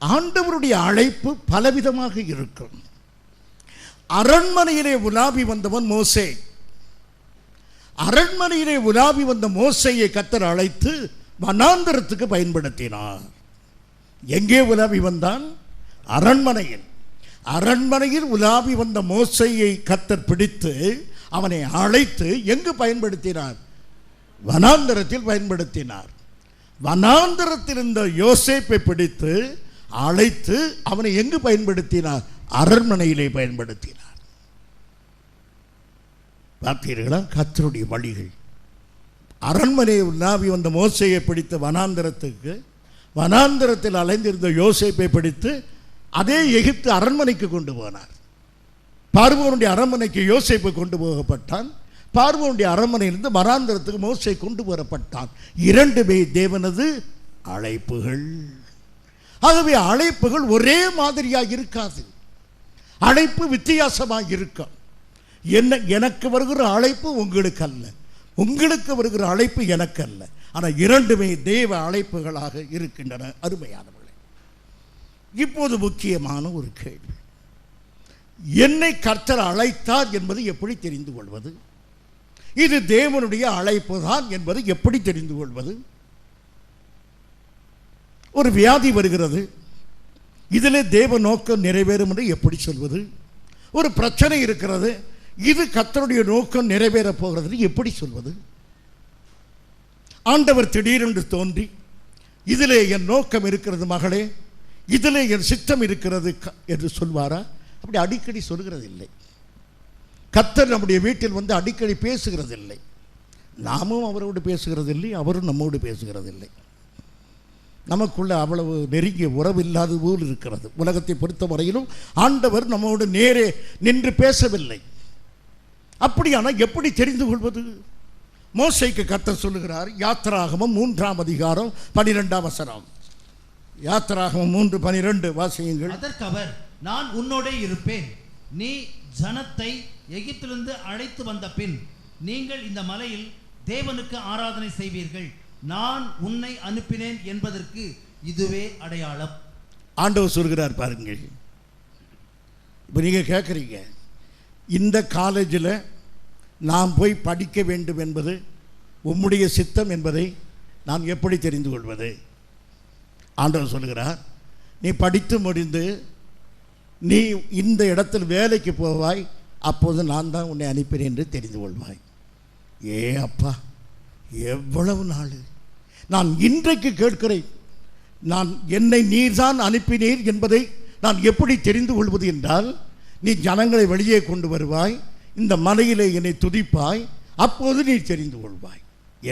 ஆண்டவருடைய அழைப்பு பலவிதமாக இருக்கும். அரண்மனையிலே உலாவி வந்தவன் மோசே. அரண்மனையிலே உலாவி வந்த மோசேயை கர்த்தர் அழைத்து வனாந்தரத்துக்கு பயன்படுத்தினார். எங்கே உலாவி வந்தான்? அரண்மனையில். அரண்மனையில் உலாவி வந்த மோசேயை கர்த்தர் பிடித்து அவனை அழைத்து எங்கு பயன்படுத்தினார்? வனாந்தரத்தில் பயன்படுத்தினார். வனாந்தரத்தில் இருந்த யோசேப்பை பிடித்து அழைத்து அவனை எங்கு பயன்படுத்தினார்? அரண்மனையிலே பயன்படுத்தினார். பார்த்தீர்களா கர்த்தருடைய வழிகள்? அரண்மனையை உலாவி வந்த மோசேயை பிடித்த வனாந்தரத்தில் அலைந்திருந்த யோசேப்பை பிடித்து அதே எகிப்து அரண்மனைக்கு கொண்டு போனார். பார்வோனுடைய அரண்மனைக்கு யோசேப்பு கொண்டு போகப்பட்டான். பார்வோனுடைய அரண்மனையிலிருந்து வனாந்தரத்துக்கு மோசே கொண்டு வரப்பட்டான். இரண்டுமே தேவனது அழைப்புகள். ஆகவே அழைப்புகள் ஒரே மாதிரியாக இருக்காது. அழைப்பு வித்தியாசமாக இருக்கும். எனக்கு வருகிற அழைப்பு உங்களுக்கு அல்ல, உங்களுக்கு வருகிற அழைப்பு எனக்கு அல்ல. ஆனால் இரண்டுமே தேவ அழைப்புகளாக இருக்கின்றன. அருமையானவர்களே, இப்போது முக்கியமான ஒரு கேள்வி, என்னை கர்த்தர் அழைத்தார் என்பது எப்படி தெரிந்து கொள்வது? இது தேவனுடைய அழைப்பு தான் என்பது எப்படி தெரிந்து கொள்வது? ஒரு வியாதி வருகிறது, இதில் தேவ நோக்கம் நிறைவேறும் என்று எப்படி சொல்வது? ஒரு பிரச்சனை இருக்கிறது, இது கர்த்தருடைய நோக்கம் நிறைவேறப் போகிறது எப்படி சொல்வது? ஆண்டவர் திடீரென்று தோன்றி, இதிலே என் நோக்கம் இருக்கிறது மகளே, இதிலே என் சித்தம் இருக்கிறது என்று சொல்வாரா? அப்படி அடிக்கடி சொல்கிறது இல்லை. கர்த்தர் நம்முடைய வீட்டில் வந்து அடிக்கடி பேசுகிறது இல்லை. நாமும் அவரோடு பேசுகிறது இல்லை, அவரும் நம்மோடு பேசுகிறது இல்லை. நமக்குள்ள அவ்வளவு நெருங்கிய உறவு இல்லாத போல் இருக்கிறது. உலகத்தை பொறுத்த வரையிலும் ஆண்டவர் நம்மோடு நேரே நின்று பேசவில்லை. அப்படியானால் எப்படி தெரிந்து கொள்வது? மோசேக்கு கர்த்தர் சொல்லுகிறார், யாத்திராகமம் 3ஆம் அதிகாரம் 12ஆம் வசனம். யாத்திராகமம் 3:12 வாசியுங்கள். அதற்கு அவர், நான் உன்னோடே இருப்பேன், நீ ஜனத்தை எகிப்திலிருந்து அழைத்து வந்த பின் நீங்கள் இந்த மலையில் தேவனுக்கு ஆராதனை செய்வீர்கள், நான் உன்னை அனுப்பினேன் என்பதற்கு இதுவே அடையாளம். ஆண்டவர் சொல்கிறார் பாருங்கள். இப்போ நீங்கள் கேட்குறீங்க, இந்த காலேஜில் நான் போய் படிக்க வேண்டும் என்பது உம்முடைய சித்தம் என்பதை நான் எப்படி தெரிந்து கொள்வது? ஆண்டவர் சொல்கிறார், நீ படித்து முடிந்து நீ இந்த இடத்தில் வேலைக்கு போவாய், அப்போது நான் தான் உன்னை அனுப்பினேன் என்று தெரிந்து கொள்வாய். ஏ அப்பா, எவ்வளவு நாள் நான் இன்றைக்கு கேட்கிறேன், நான் என்னை நீர்தான் அனுப்பினீர் என்பதை நான் எப்படி தெரிந்து கொள்வது என்றால், நீ ஜனங்களை வெளியே கொண்டு வருவாய், இந்த மலையிலே என்னை துதிப்பாய், அப்போது நீ தெரிந்து கொள்வாய்.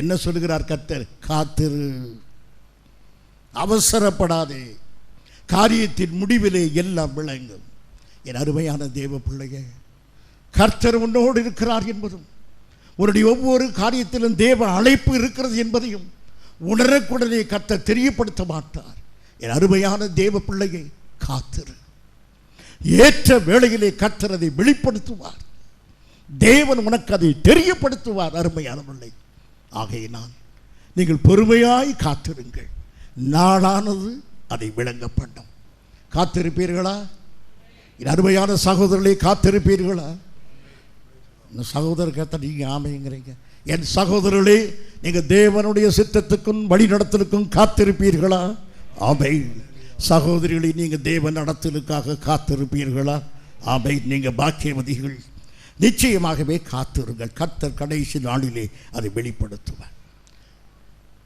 என்ன சொல்கிறார் கர்த்தர்? காத்திரு, அவசரப்படாதே, காரியத்தின் முடிவிலே எல்லாம் விளங்கும். என் அருமையான தேவ பிள்ளையே, கர்த்தர் உன்னோடு இருக்கிறார் என்பதும் உன்னுடைய ஒவ்வொரு காரியத்திலும் தேவ அழைப்பு இருக்கிறது என்பதையும் உணரக்குடனே கர்த்தர் தெரியப்படுத்த மாட்டார். என் அருமையான தேவ பிள்ளையை, காத்திரு. ஏற்ற வேளையிலே கர்த்தர் அதை வெளிப்படுத்துவார். தேவன் உனக்கு அதை தெரியப்படுத்துவார். அருமையான பிள்ளை, ஆகையினால் நீங்கள் பொறுமையாய் காத்திருங்கள், நாளானது அதை விளங்க பண்ணும். காத்திருப்பீர்களா? என் அருமையான சகோதரர்களே, காத்திருப்பீர்களா? சகோதரர் கேட்ட நீங்கள் ஆமைங்கிறீங்க. என் சகோதரர்களே, நீங்கள் தேவனுடைய சித்தத்துக்கும் வழிநடத்தலுக்கும் காத்திருப்பீர்களா? ஆமை. சகோதரிகளை, நீங்கள் தேவ நடத்தலுக்காக காத்திருப்பீர்களா? ஆமை. நீங்கள் பாக்கியவதிகள். நிச்சயமாகவே காத்திருங்கள். கர்த்தர் கடைசி நாளிலே அதை வெளிப்படுத்துவார்.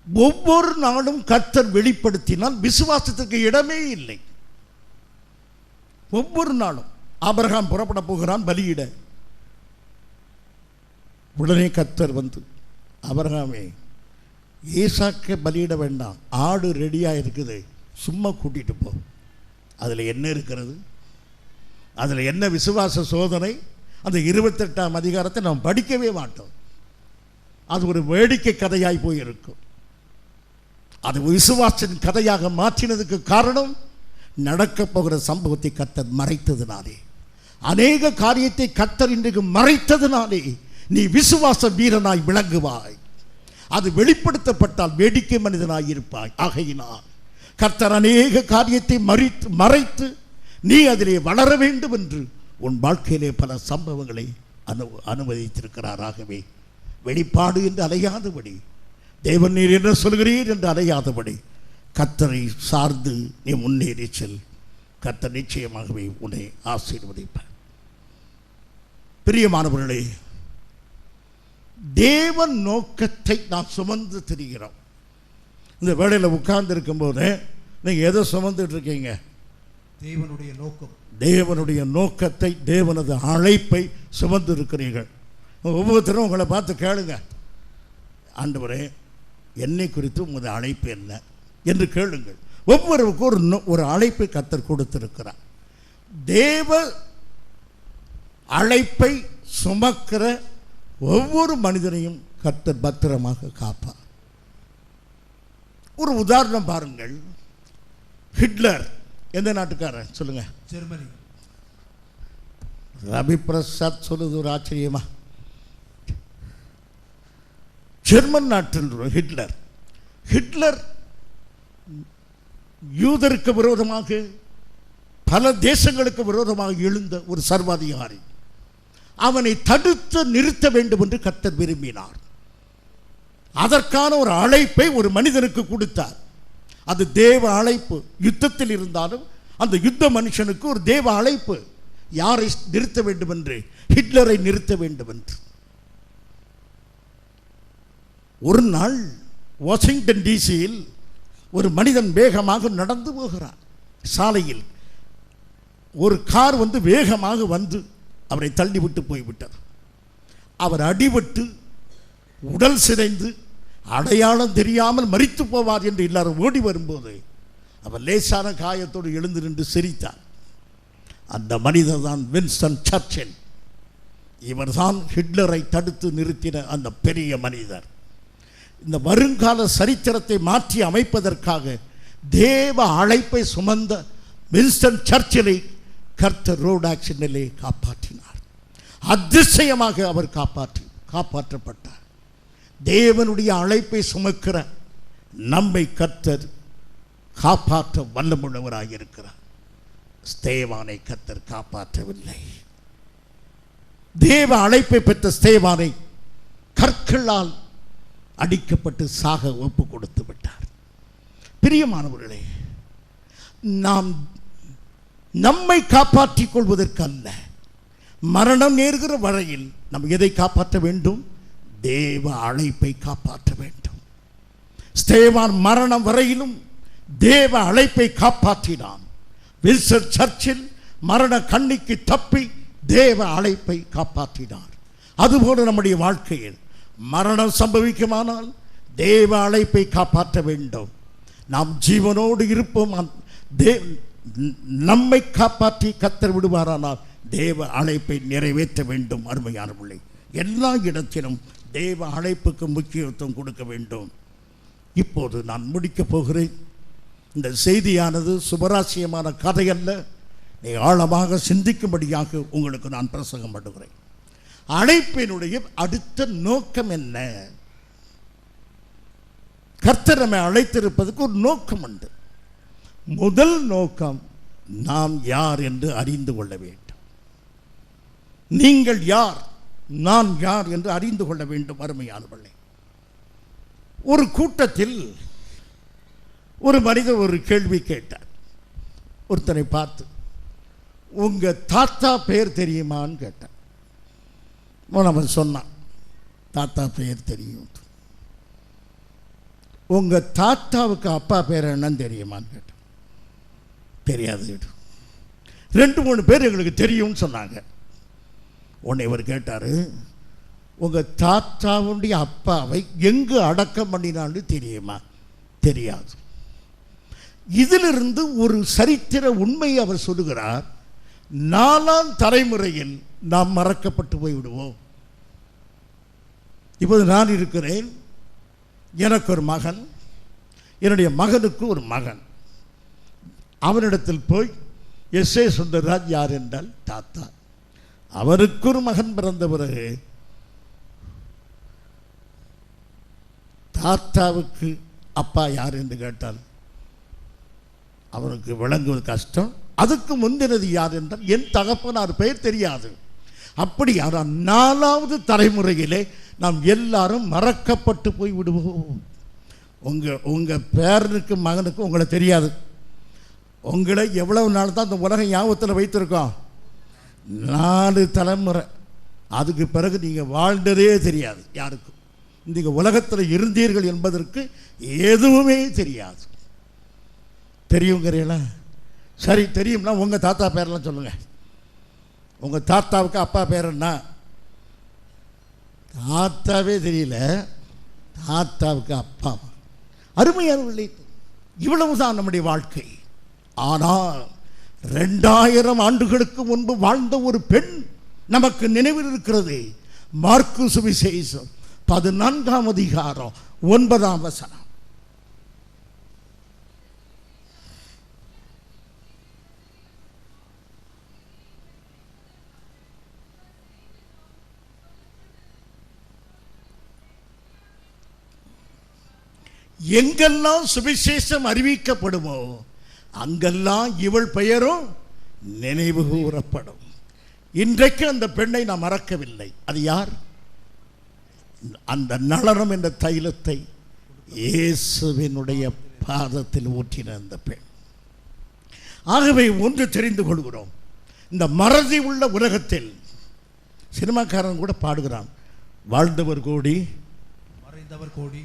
ஒவ்வொரு நாளும் கர்த்தர் வெளிப்படுத்தினால் விசுவாசத்துக்கு இடமே இல்லை. ஒவ்வொரு நாளும் ஆபிரகாம் புறப்பட போகிறான் பலியிட. உடனே கர்த்தர் வந்து, ஆபிரகாமே, ஈசாக்கை பலியிட வேண்டாம், ஆடு ரெடியாக இருக்குது, சும்மா கூட்டிகிட்டு போ. அதில் என்ன இருக்கிறது? அதில் என்ன விசுவாச சோதனை? அந்த 28ஆம் அதிகாரத்தை நாம் படிக்கவே மாட்டோம். அது ஒரு வேடிக்கை கதையாய் போயிருக்கும். அது விசுவாசின் கதையாக மாற்றினதுக்கு காரணம், நடக்கப் போகிற சம்பவத்தை கர்த்தர் மறைத்ததினாலே, அநேக காரியத்தை கர்த்தர் இன்றைக்கு மறைத்ததினாலே நீ விசுவாச வீரனாய் விளங்குவாய். அது வெளிப்படுத்தப்பட்டால் வேடிக்கை மனிதனாய் இருப்பாய். ஆகையினால் கர்த்தர் அநேக காரியத்தை மறைத்து நீ அதிலே வளர வேண்டும் என்று உன் வாழ்க்கையிலே பல சம்பவங்களை அனுமதித்திருக்கிறார். ஆகவே வெளிப்பாடு என்று அலையாதபடி, தேவன் நீர் என்ன சொல்கிறீர் என்று அலையாதபடி கர்த்தரை சார்ந்து நீ முன்னேறி செல். கர்த்தர் நிச்சயமாகவே உன்னை ஆசீர்வதிப்பார். பிரியமானவர்களே, தேவன் நோக்கத்தை நாம் சுமந்து திரிகிறோம். இந்த வேளையில் உட்கார்ந்து இருக்கும்போது நீங்கள் எதை சுமந்துட்டு இருக்கீங்க? தேவனுடைய நோக்கம். தேவனுடைய நோக்கத்தை, தேவனது அழைப்பை சுமந்து இருக்கிறீர்கள். ஒவ்வொருத்தரும் உங்களை பார்த்து கேளுங்க, ஆண்டவரே, என்னை குறித்து உமது அழைப்பு என்ன என்று கேளுங்கள். ஒவ்வொருவருக்கும் ஒரு அழைப்பை கர்த்தர் கொடுத்திருக்கிறார். தேவ அழைப்பை சுமக்கிற ஒவ்வொரு மனிதனையும் கர்த்தர் பத்திரமாக காப்பார். ஒரு உதாரணம் பாருங்கள். ஹிட்லர் எந்த நாட்டுக்காரன் சொல்லுங்க? ஜெர்மனி. ரவி பிரசாத் சொல்லுது ஒரு ஆச்சரியமா. ஜெர்மன் நாட்டில் ஹிட்லர். ஹிட்லர் யூதருக்கு விரோதமாக பல தேசங்களுக்கு விரோதமாக எழுந்த ஒரு சர்வாதிகாரி. அவனை தடுத்து நிறுத்த வேண்டும் என்று கர்த்தர் விரும்பினார். அதற்கான ஒரு அழைப்பை ஒரு மனிதனுக்கு கொடுத்தார். அது தேவ அழைப்பு. யுத்தத்தில் இருந்தாலும் அந்த யுத்த மனுஷனுக்கு ஒரு தேவ அழைப்பு. யாரை நிறுத்த வேண்டும் என்று? ஹிட்லரை நிறுத்த வேண்டும் என்று. ஒரு நாள் வாஷிங்டன் டிசியில் ஒரு மனிதன் வேகமாக நடந்து போகிறார். சாலையில் ஒரு கார் வந்து வேகமாக வந்து அவரை தள்ளிவிட்டு போய்விட்டார். அவர் அடிபட்டு உடல் சிதைந்து அடையாளம் தெரியாமல் மரித்து போவார் என்று எல்லாரும் ஓடி வரும்போது அவர் லேசான காயத்தோடு எழுந்து நின்று சிரித்தார். அந்த மனிதர் தான் வின்ஸ்டன் சர்ச்சில். இவர்தான் ஹிட்லரை தடுத்து நிறுத்தின அந்த பெரிய மனிதர். இந்த வருங்கால சரித்திரத்தை மாற்றி அமைப்பதற்காக தேவ அழைப்பை சுமந்த வின்ஸ்டன் சர்ச்சிலை கர்த்தர் ரோட் ஆக்சிடென்டிலே காப்பாற்றினார். அதிசயமாக அவர் காப்பாற்றப்பட்டார். தேவனுடைய அழைப்பை சுமக்கிற நம்மை கர்த்தர் காப்பாற்ற வல்லமுள்ளவராக இருக்கிறார். ஸ்தேவானை கர்த்தர் காப்பாற்றவில்லை. தேவ அழைப்பை பெற்ற ஸ்தேவானை கற்களால் அடிக்கப்பட்டு சாக ஒப்பு கொடுத்து விட்டார். பிரியமானவர்களே, நாம் நம்மை காப்பாற்றிக் கொள்வதற்கு அல்ல, மரணம் நேர்கிற வரையில் நாம் எதை காப்பாற்ற வேண்டும்? தேவ அழைப்பை காப்பாற்ற வேண்டும். ஸ்தேவான் மரணம் வரையிலும் தேவ அழைப்பை காப்பாற்றினான். வில்சன் சர்ச்சில் மரண கண்ணிக்கு தப்பி தேவ அழைப்பை காப்பாற்றினார். அதுபோல நம்முடைய வாழ்க்கையில் மரணம் சம்பவிக்குமானால் தேவ அழைப்பை காப்பாற்ற வேண்டும். நாம் ஜீவனோடு இருப்போம். நம்மை காப்பாற்றி கர்த்தர் விடுவாரானால் தேவ அழைப்பை நிறைவேற்ற வேண்டும். அருமையானவர்களே, எல்லா இடத்திலும் தேவ அழைப்புக்கு முக்கியத்துவம் கொடுக்க வேண்டும். இப்போது நான் முடிக்கப் போகிறேன். இந்த செய்தியானது சுபராசியமான கதை அல்ல. நீ ஆழமாக சிந்திக்கும்படியாக உங்களுக்கு நான் பிரசங்கம் பண்ணுகிறேன். அழைப்பினுடைய அடுத்த நோக்கம் என்ன? கர்த்தர் நம்மை அழைத்திருப்பதற்கு ஒரு நோக்கம் உண்டு. முதல் நோக்கம், நாம் யார் என்று அறிந்து கொள்ள வேண்டும். நீங்கள் யார், நான் யார் என்று அறிந்து கொள்ள வேண்டும். அருமையானவர்களே, ஒரு கூட்டத்தில் ஒரு மனிதர் ஒரு கேள்வி கேட்டார். ஒருத்தனை பார்த்து, உங்க தாத்தா பேர் தெரியுமான்னு கேட்டார். அவன் சொன்னான், தாத்தா பேர் தெரியும். உங்க தாத்தாவுக்கு அப்பா பேர் என்னன்னு தெரியுமான்னு கேட்டான். தெரியாது. 2-3 பேர் எங்களுக்கு தெரியும்னு சொன்னாங்க. உன்னை இவர் கேட்டார், உங்கள் தாத்தாவுடைய அப்பாவை எங்கு அடக்கம் பண்ணினான்னு தெரியுமா? தெரியாது. இதிலிருந்து ஒரு சரித்திர உண்மையை அவர் சொல்லுகிறார். 4ஆம் தலைமுறையில் நாம் மறக்கப்பட்டு போய்விடுவோம். இப்போது நான் இருக்கிறேன், எனக்கு ஒரு மகன், என்னுடைய மகனுக்கு ஒரு மகன். அவனிடத்தில் போய் எஸ்.ஏ. சுந்தரராஜ் யார் என்றால் தாத்தா. அவருக்கு ஒரு மகன் பிறந்த பிறகு தாத்தாவுக்கு அப்பா யார் என்று கேட்டால் அவனுக்கு விளங்குவது கஷ்டம். அதுக்கு முந்தினது யார் என்றால் என் தகப்பனார் பெயர் தெரியாது. அப்படி ஆனால் 4வது தலைமுறையிலே நாம் எல்லாரும் மறக்கப்பட்டு போய் விடுவோம். உங்கள் பேரனுக்கு மகனுக்கு உங்களை தெரியாது. உங்களை எவ்வளவு நாள் தான் அந்த உலகம் ஞாபகத்தில் வைத்திருக்கோம்? 4 தலைமுறை. அதுக்கு பிறகு நீங்கள் வாழ்ந்ததே தெரியாது யாருக்கும். நீங்கள் உலகத்தில் இருந்தீர்கள் என்பதற்கு எதுவுமே தெரியாது. தெரியுங்கிறீங்களா? சரி, தெரியும்னா உங்கள் தாத்தா பேரெல்லாம் சொல்லுங்கள். உங்கள் தாத்தாவுக்கு அப்பா பேர் என்ன? தாத்தாவே தெரியல, தாத்தாவுக்கு அப்பா. அருமையானவர்களே, இவ்வளவுதான் நம்முடைய வாழ்க்கை. ஆனால் 2000 ஆண்டுகளுக்கு முன்பு வாழ்ந்த ஒரு பெண் நமக்கு நினைவில் இருக்கிறது. மார்க்கு சுவிசேஷம் 14ஆம் அதிகாரம் 9ஆம் வசனம். எங்கெல்லாம் சுவிசேஷம் அறிவிக்கப்படுமோ அங்கெல்லாம் இவள் பெயரும் நினைவு கூறப்படும். இன்றைக்கு அந்த பெண்ணை நாம் மறக்கவில்லை. அது யார்? அந்த நளனம் என்ற தைலத்தை இயேசுவினுடைய பாதத்தில் ஊற்றின அந்த பெண். ஆகவே ஒன்று தெரிந்து கொள்கிறோம், இந்த மறதி உள்ள உலகத்தில் சினிமாக்காரன் கூட பாடுகிறான், வாழ்ந்தவர் கோடி மறைந்தவர் கோடி,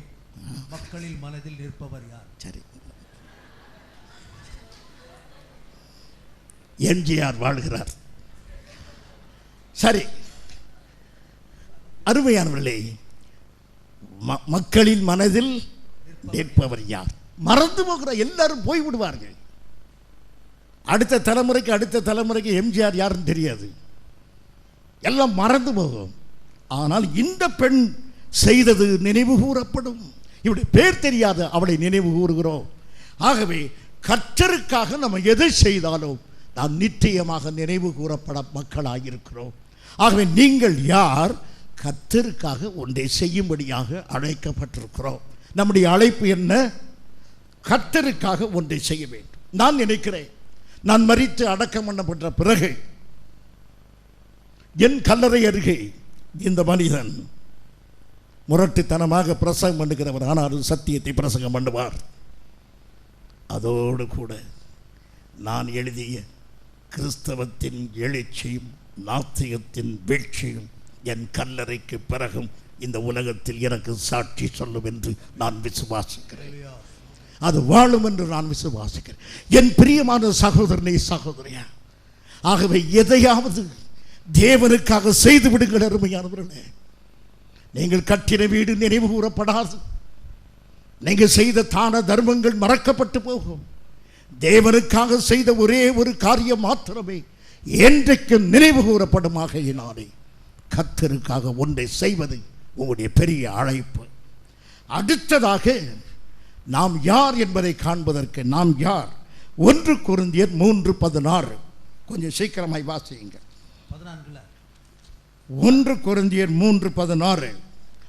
மக்களில் மனதில் நிற்பவர் யார்? சரி, எம்ஜிஆர் வாழ்கிறார். சரி, அருமையானவர்களே, மக்களின் மனதில் நிற்பவர் யார்? மறந்து போகிற எல்லாரும் போய்விடுவார்கள். அடுத்த தலைமுறைக்கு எம்ஜிஆர் யாருன்னு தெரியாது, எல்லாம் மறந்து போகும். ஆனால் இந்த பெண் செய்தது நினைவு கூறப்படும். இப்படி பேர் தெரியாத அவளை நினைவு கூறுகிறோம். ஆகவே கர்த்தருக்காக நம்ம எதை செய்தாலும் நாம் நிச்சயமாக நினைவு கூறப்பட மக்களாகியிருக்கிறோம். ஆகவே நீங்கள் யார்? கர்த்தருக்காக ஒன்றை செய்யும்படியாக அழைக்கப்பட்டிருக்கிறோம். நம்முடைய அழைப்பு என்ன? கர்த்தருக்காக ஒன்றை செய்ய வேண்டும். நான் நினைக்கிறேன், நான் மரித்து அடக்கம் பண்ணப்பட்ட பிறகு என் கல்லறை அருகே இந்த மனிதன் முரட்டுத்தனமாக பிரசங்கம் பண்ணுகிறவர், ஆனாலும் சத்தியத்தை பிரசங்கம் பண்ணுவார். அதோடு கூட நான் எழுதிய கிறிஸ்தவத்தின் எழுச்சியும் நாத்திகத்தின் வீழ்ச்சியும் என் கல்லறைக்கு பிறகும் இந்த உலகத்தில் எனக்கு சாட்சி சொல்லும் என்று நான் விசுவாசிக்கிறேன். அது வாழும் என்று நான் விசுவாசிக்கிறேன். என் பிரியமான சகோதரனே, சகோதரியா, ஆகவே எதையாவது தேவனுக்காக செய்து விடுங்கள். அருமையானவர்களே, நீங்கள் கட்டின வீடு நினைவு கூறப்படாது. நீங்கள் செய்த தான தர்மங்கள் மறக்கப்பட்டு போகும். தேவனுக்காக செய்த ஒரே ஒரு காரியம் மாத்திரமே என்றைக்கும் நினைவு கூறப்படுமாகையினாலே கர்த்தருக்காக ஒன்றை செய்வது உங்களுடைய பெரிய அழைப்பு. அடுத்ததாக நாம் யார் என்பதை காண்பதற்கு நாம் யார்? 1 கொரிந்தியர் 3:16. கொஞ்சம் சீக்கிரமாய் வாசியுங்க. 1 கொரிந்தியர் 3:16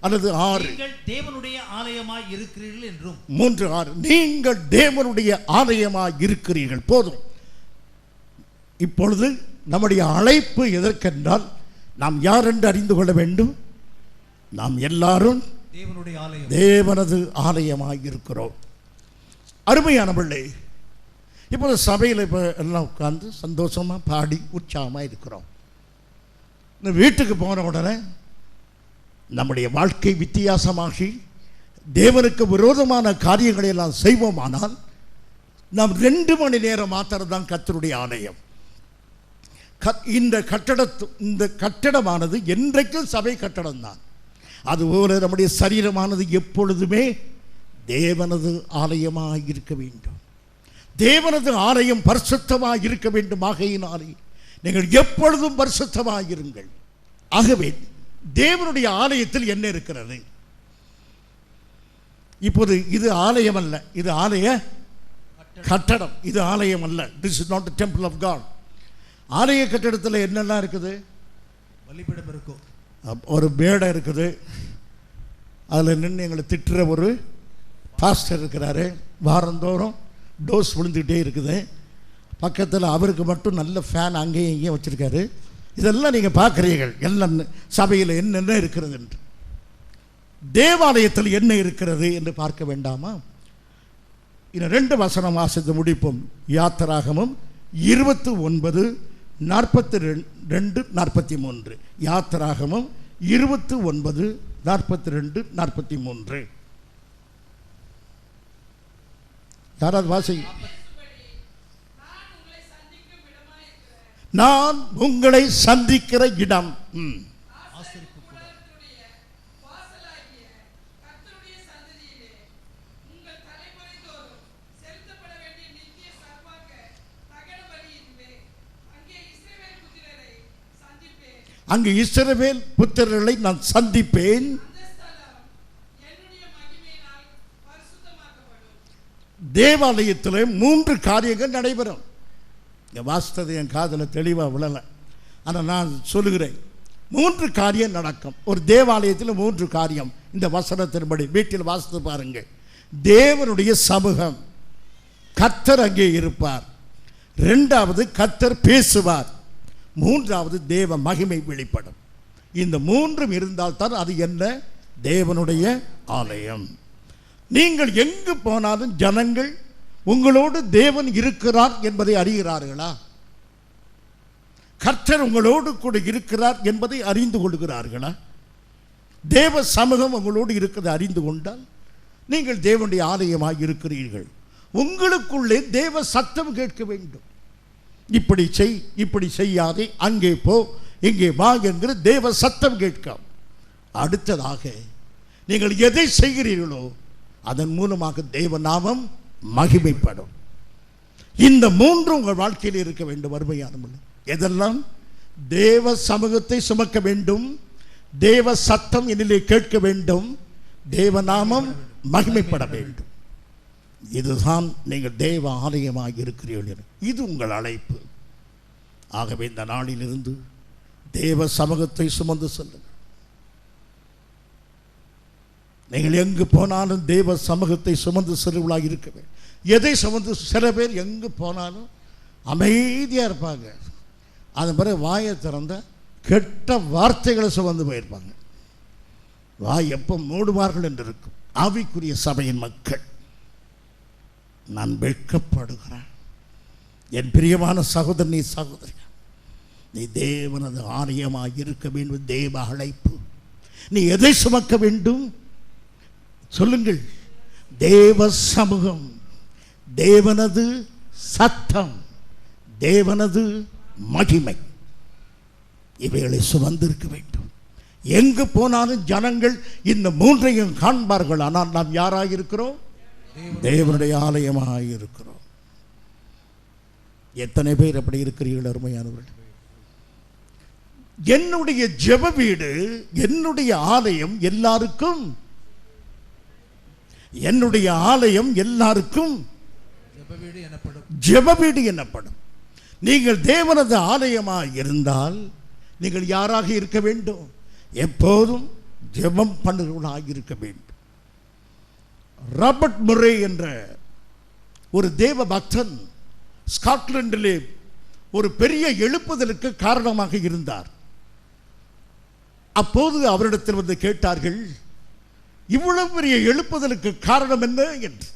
அல்லது 6. நீங்கள் தேவனுடைய ஆலயமாய் இருக்கிறீர்கள் என்றும் 3:6. நீங்கள் தேவனுடைய ஆலயமாய் இருக்கிறீர்கள். போதும். இப்பொழுது நம்முடைய அழைப்பு எதற்கென்றால் நாம் யார் என்று அறிந்து கொள்ள வேண்டும். நாம் எல்லாரும் தேவனது ஆலயமாய் இருக்கிறோம். அருமையானவர்களே, இப்போது சபையில் இப்போ எல்லாம் உட்கார்ந்து சந்தோஷமாக பாடி உற்சாகமாக இருக்கிறோம். இந்த வீட்டுக்கு போன உடனே நம்முடைய வாழ்க்கை வித்தியாசமாகி தேவனுக்கு விரோதமான காரியங்களை எல்லாம் செய்வோமானால் நாம் 2 மணி நேரம் மாத்திரம் தான் கர்த்தருடைய ஆலயம். இந்த கட்டடமானது என்றைக்கும் சபை கட்டடம் தான். அதுபோல நம்முடைய சரீரமானது எப்பொழுதுமே தேவனது ஆலயமாக இருக்க வேண்டும். தேவனது ஆலயம் பரிசுத்தமாக இருக்க வேண்டும். ஆகையினாலே நீங்கள் எப்பொழுதும் பரிசுத்தமாக இருங்கள். ஆகவே தேவனுடைய ஆலயத்தில் என்ன இருக்கிறது? இப்போது இது ஆலயம் அல்ல, இது ஆலய கட்டடம். இது ஆலயம் அல்ல. This is not the temple of God. ஆலய கட்டடத்தில் என்னெல்லாம் இருக்குது? பலிபீடம் இருக்கும், ஒரு மேடை இருக்குது, அதில் நின்று எங்களை திட்டுற ஒரு பாஸ்டர் இருக்கிறாரு, வாரந்தோறும் டோஸ் விழுந்துக்கிட்டே இருக்குது. பக்கத்தில் அவருக்கு மட்டும் நல்ல ஃபேன் அங்கேயும் இங்கேயும் வச்சுருக்காரு. இதெல்லாம் நீங்கள் பார்க்குறீர்கள் எல்லாம் சபையில் என்னென்ன இருக்கிறது என்று. தேவாலயத்தில் என்ன இருக்கிறது என்று பார்க்க வேண்டாமா? இன்னும் 2 வசனம் வாசித்து முடிப்போம். யாத்திராகமம் 29:42-43. யாத்திராகமம் 29:42-43. யாராவது வாசி. நான் உங்களை சந்திக்கிற இடம். அங்கு இஸ்ரவேல் புத்திரர்களை நான் சந்திப்பேன். தேவாலயத்தில் 3 காரியங்கள் நடைபெறும். வாஸ்தது என் காதில் தெளிவாக விழலை, ஆனால் நான் சொல்லுகிறேன். 3 காரியம் நடக்கும் ஒரு தேவாலயத்தில். 3 காரியம் இந்த வசனத்தின்படி வீட்டில் வாசித்து பாருங்கள். தேவனுடைய சமூகம், கர்த்தர் அங்கே இருப்பார். இரண்டாவது கர்த்தர் பேசுவார். மூன்றாவது தேவ மகிமை வெளிப்படும். இந்த மூன்றும் இருந்தால்தான் அது என்ன? தேவனுடைய ஆலயம். நீங்கள் எங்கு போனாலும் ஜனங்கள் உங்களோடு தேவன் இருக்கிறார் என்பதை அறிகிறார்களா? கர்த்தர் உங்களோடு கூட இருக்கிறார் என்பதை அறிந்து கொள்கிறார்களா? தேவ சமூகம் உங்களோடு இருக்கிறதை அறிந்து கொண்டால் நீங்கள் தேவனுடைய ஆலயமாக இருக்கிறீர்கள். உங்களுக்குள்ளே தேவ சத்தம் கேட்க வேண்டும். இப்படி செய், இப்படி செய்யாதே, அங்கே போ, இங்கே வா என்கிற தேவ சத்தம் கேட்கும். அடுத்ததாக நீங்கள் எதை செய்கிறீர்களோ அதன் மூலமாக தேவ நாமம் மகிமைப்படும். இந்த மூன்றும் உங்கள் வாழ்க்கையில் இருக்க வேண்டும். அருமையானவர்களே, எதெல்லாம்? தேவ சமூகத்தை சுமக்க வேண்டும், தேவ சத்தம் என்னிலே கேட்க வேண்டும், தேவ நாமம் மகிமைப்பட வேண்டும். இதுதான் நீங்கள் தேவ ஆலயமாக இருக்கிறீர்கள். இது உங்கள் அழைப்பு. ஆகவே இந்த நாளிலிருந்து தேவ சமூகத்தை சுமந்து செல்லுங்கள். நீங்கள் எங்கு போனாலும் தேவ சமூகத்தை சுமந்து செல்வர்களாக இருக்க வேண்டும். எதை சுமந்து? சில பேர் எங்கு போனாலும் அமைதியாக இருப்பாங்க. அதன் பிறகு வாயை திறந்த கெட்ட வார்த்தைகளை சுமந்து போயிருப்பாங்க. வாய் எப்போ மூடுவார்கள் என்று இருக்கும். ஆவிக்குரிய சபையின் மக்கள், நான் வெட்கப்படுகிறேன். என் பிரியமான சகோதரனே, சகோதரி, நீ தேவனது ஆலயமாக இருக்க வேண்டும். தேவ அழைப்பு. நீ எதை சுமக்க வேண்டும்? சொல்லுங்கள். தேவ சமூகம், தேவனது சத்தம், தேவனது மகிமை, இவைகளை சுமந்திருக்க வேண்டும். எங்கு போனாலும் ஜனங்கள் இந்த மூன்றையும் காண்பார்கள். ஆனால் நாம் யாராக இருக்கிறோம்? தேவனுடைய ஆலயமாக இருக்கிறோம். எத்தனை பேர் அப்படி இருக்கிறீர்கள் அருமையானவர்கள்? என்னுடைய ஜெப வீடு, என்னுடைய ஆலயம் எல்லாருக்கும், என்னுடைய ஆலயம் எல்லாருக்கும் ஜெப வீடு எனப்படும். நீங்கள் தேவனது ஆலயமாக இருந்தால் நீங்கள் யாராக இருக்க வேண்டும்? எப்போதும் ஜெபம் பண்ணுகிறவர்களாக இருக்க வேண்டும். ராபர்ட் முரே என்ற ஒரு தேவ பக்தன் ஸ்காட்லாண்டிலே ஒரு பெரிய எழுப்புதலுக்கு காரணமாக இருந்தார். அப்போது அவரிடத்தில் வந்து கேட்டார்கள், இவ்வளவு பெரிய எழுப்புதலுக்கு காரணம் என்ன என்று.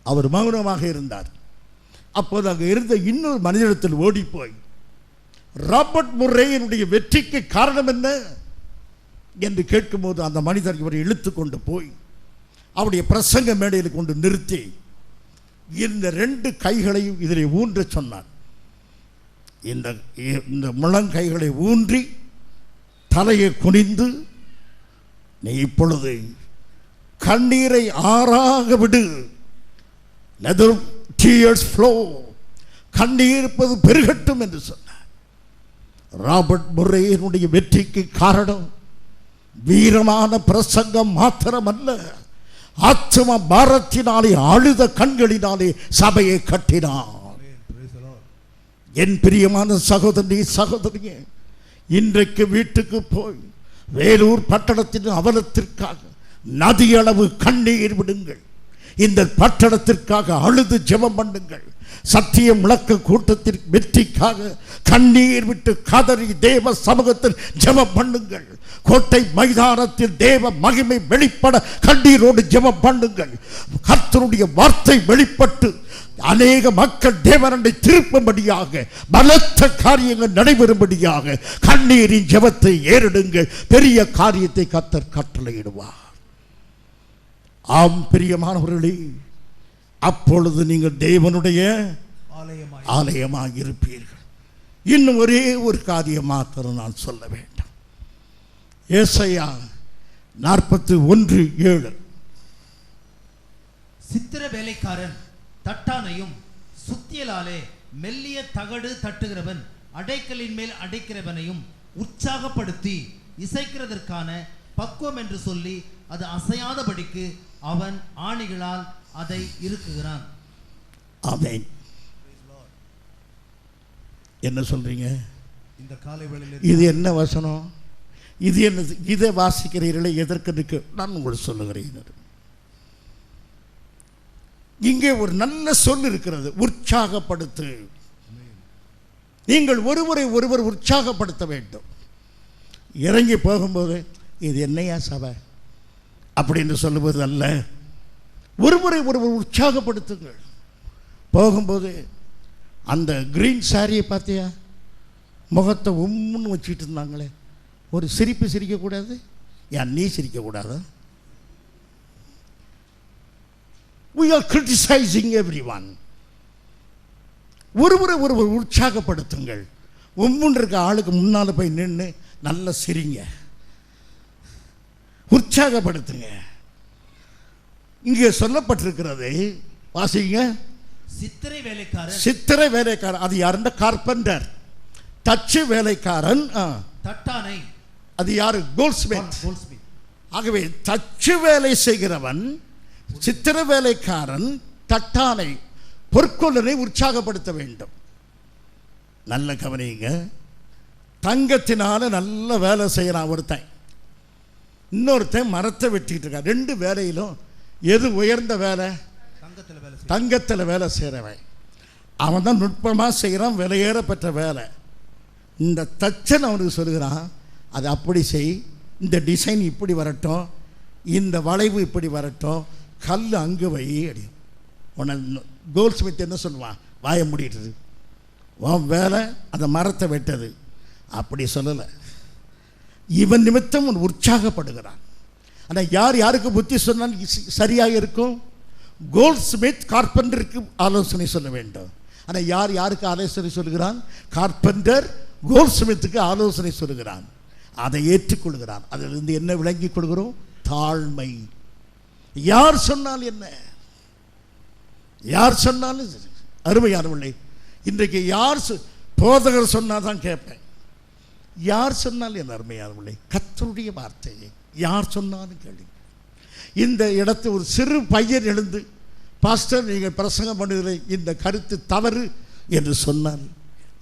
அவர் மௌனமாக இருந்தார். அப்போது அங்கே இருந்த இன்னொரு மனிதனிடத்தில் ஓடி போய், ராபர்ட் முர்ரேயினுடைய வெற்றிக்கு காரணம் என்ன என்று கேட்கும்போது அந்த மனிதர் இவரை இழுத்து கொண்டு போய் அவருடைய பிரசங்க மேடையில் கொண்டு நிறுத்தி இந்த ரெண்டு கைகளையும் இதிலே ஊன்ற சொன்னார். இந்த முழங்கைகளை ஊன்றி தலையை குனிந்து, நீ இப்பொழுது கண்ணீரை ஆறாக விடு. tears flow, கண்ணீர் பெருகட்டும் என்று சொன்னார். ராபர்ட் முர்ரேயினுடைய வெற்றிக்கு காரணம் வீரமான பிரசங்கம் மாத்திரமல்ல, ஆத்ம பாரத்தினாலே அழுத கண்களினாலே சபையை கட்டினார். என் பிரியமான சகோதரி, சகோதரியே, இன்றைக்கு வீட்டுக்கு போய் வேலூர் பட்டணத்தின் அவலத்திற்காக நதியளவு கண்ணீர் விடுங்கள். இந்த பட்டணத்திற்காக அழுது ஜெபம் பண்ணுங்கள். சத்தியம் விளக்க கூட்டத்திற்கு வெற்றிக்காக கண்ணீர் விட்டு கதறி தேவ சமூகத்தில் ஜெபம் பண்ணுங்கள். கோட்டை மைதானத்தில் தேவ மகிமை வெளிப்பட கண்ணீரோடு ஜெபம் பண்ணுங்கள். கர்த்தருடைய வார்த்தை வெளிப்பட்டு அநேக மக்கள் தேவனை திருப்பும்படியாக, பலத்த காரியங்கள் நடைபெறும்படியாக கண்ணீரின் ஜெபத்தை ஏறிடுங்கள். பெரிய காரியத்தை கர்த்தர் கட்டளையிடுவார். ஆம் பிரியமானவர்களே, அப்பொழுது நீங்கள் தேவனுடைய ஆலயமாக இருப்பீர்கள். இன்னும் ஒரே ஒரு காரியம் மாத்திரம் நான் சொல்ல வேண்டும். ஏசாயா 41:7. சித்திர வேலைக்காரன் தட்டானையும் சுத்தியலாலே மெல்லிய தகடு தட்டுகிறவன் அடைக்கலின் மேல் அடைக்கிறவனையும் உற்சாகப்படுத்தி இசைக்கிறதற்கான பக்குவம் என்று சொல்லி அது அசையாதபடிக்கு அவன் ஆணிகளால் அதை இருக்குகிறான். ஆமென். என்ன சொல்றீங்க? இந்த காலை வேளையில் இது என்ன வசனம்? இது என்ன? இதை வாசிக்கிறீர்களே எதற்கு? நான் உங்களுக்கு சொல்லுகிறேன். இங்கே ஒரு நல்ல சொல் இருக்கிறது, உற்சாகப்படுத்து. நீங்கள் ஒருவரை ஒருவர் உற்சாகப்படுத்த வேண்டும். இறங்கி போகும்போது இது என்னையா சபை அப்படின்னு சொல்லுவது அல்ல, ஒருவரை ஒருவர் உற்சாகப்படுத்துங்கள். போகும்போது அந்த கிரீன் சாரியை பார்த்தியா, முகத்தை உம்முன்னு வச்சுட்டு இருந்தாங்களே, ஒரு சிரிப்பு சிரிக்கக்கூடாது? ஏன் நீ சிரிக்கக்கூடாதா? We are criticizing everyone. ஒருவரை ஒருவர் உற்சாகப்படுத்துங்கள். உம்முன்னு இருக்க ஆளுக்கு முன்னால் போய் நின்று நல்ல சிரிங்க, உற்சாகப்படுத்துங்க. இங்கே சொல்லப்பட்டிருக்கிறது, வாசிங்க. சித்திரை வேலைக்காரன், அது யாருன்னா கார்பெண்டர், தச்சு வேலைக்காரன். தட்டானை, அது யாரு? கோல்ட்ஸ்மித். ஆகவே தச்சு வேலை செய்கிறவன், சித்திர வேலைக்காரன், தட்டானை, பொற்கொள்ளனை உற்சாகப்படுத்த வேண்டும். நல்ல கவனிங்க. தங்கத்தினால நல்ல வேலை செய்யறான் ஒருத்தன், இன்னொருத்தன் மரத்தை வெட்டிட்டு இருக்கான். ரெண்டு வேலையிலும் எது உயர்ந்த வேலை? தங்கத்தில் வேலை செய்கிறவன். அவன் தான் நுட்பமாக செய்கிறான், விலையேற பெற்ற வேலை. இந்த தச்சன் அவனுக்கு சொல்கிறான், அது அப்படி செய், இந்த டிசைன் இப்படி வரட்டும், இந்த வளைவு இப்படி வரட்டும், கல் அங்கு வை அடி. உன்னை கோல்ட்ஸ்மித் என்ன சொல்லுவான்? வாய முடியிட்டது, உன் வேலை அந்த மரத்தை வெட்டது. அப்படி சொல்லலை, இவன் நிமித்தம் உன் உற்சாகப்படுகிறான். ஆனால் யார் யாருக்கு புத்தி சொன்னால் சரியாக இருக்கும்? கோல்ட்ஸ்மித் கார்பெண்டருக்கு ஆலோசனை சொல்ல வேண்டும். ஆனால் யார் யாருக்கு ஆலோசனை சொல்கிறான்? கார்பெண்டர் கோல்ட்ஸ்மித்துக்கு ஆலோசனை சொல்கிறான். அதை ஏற்றுக்கொள்கிறான். அதிலிருந்து என்ன விளங்கிக் கொள்கிறோம்? தாழ்மை. யார் சொன்னால் என்ன, யார் சொன்னாலும் அருமையானவர்களே, இன்றைக்கு யார் போதகர் சொன்னால் தான் கேட்பேன். யார் சொன்னாலும் என்ன அருமையானவர்களே, கர்த்தருடைய வார்த்தையை யார் சொன்னாலும் கேளுங்க. இந்த இடத்து ஒரு சிறு பையன் எழுந்து, பாஸ்டர் நீங்கள் பிரசங்கம் பண்ணுவதில்லை, இந்த கருத்து தவறு என்று சொன்னால்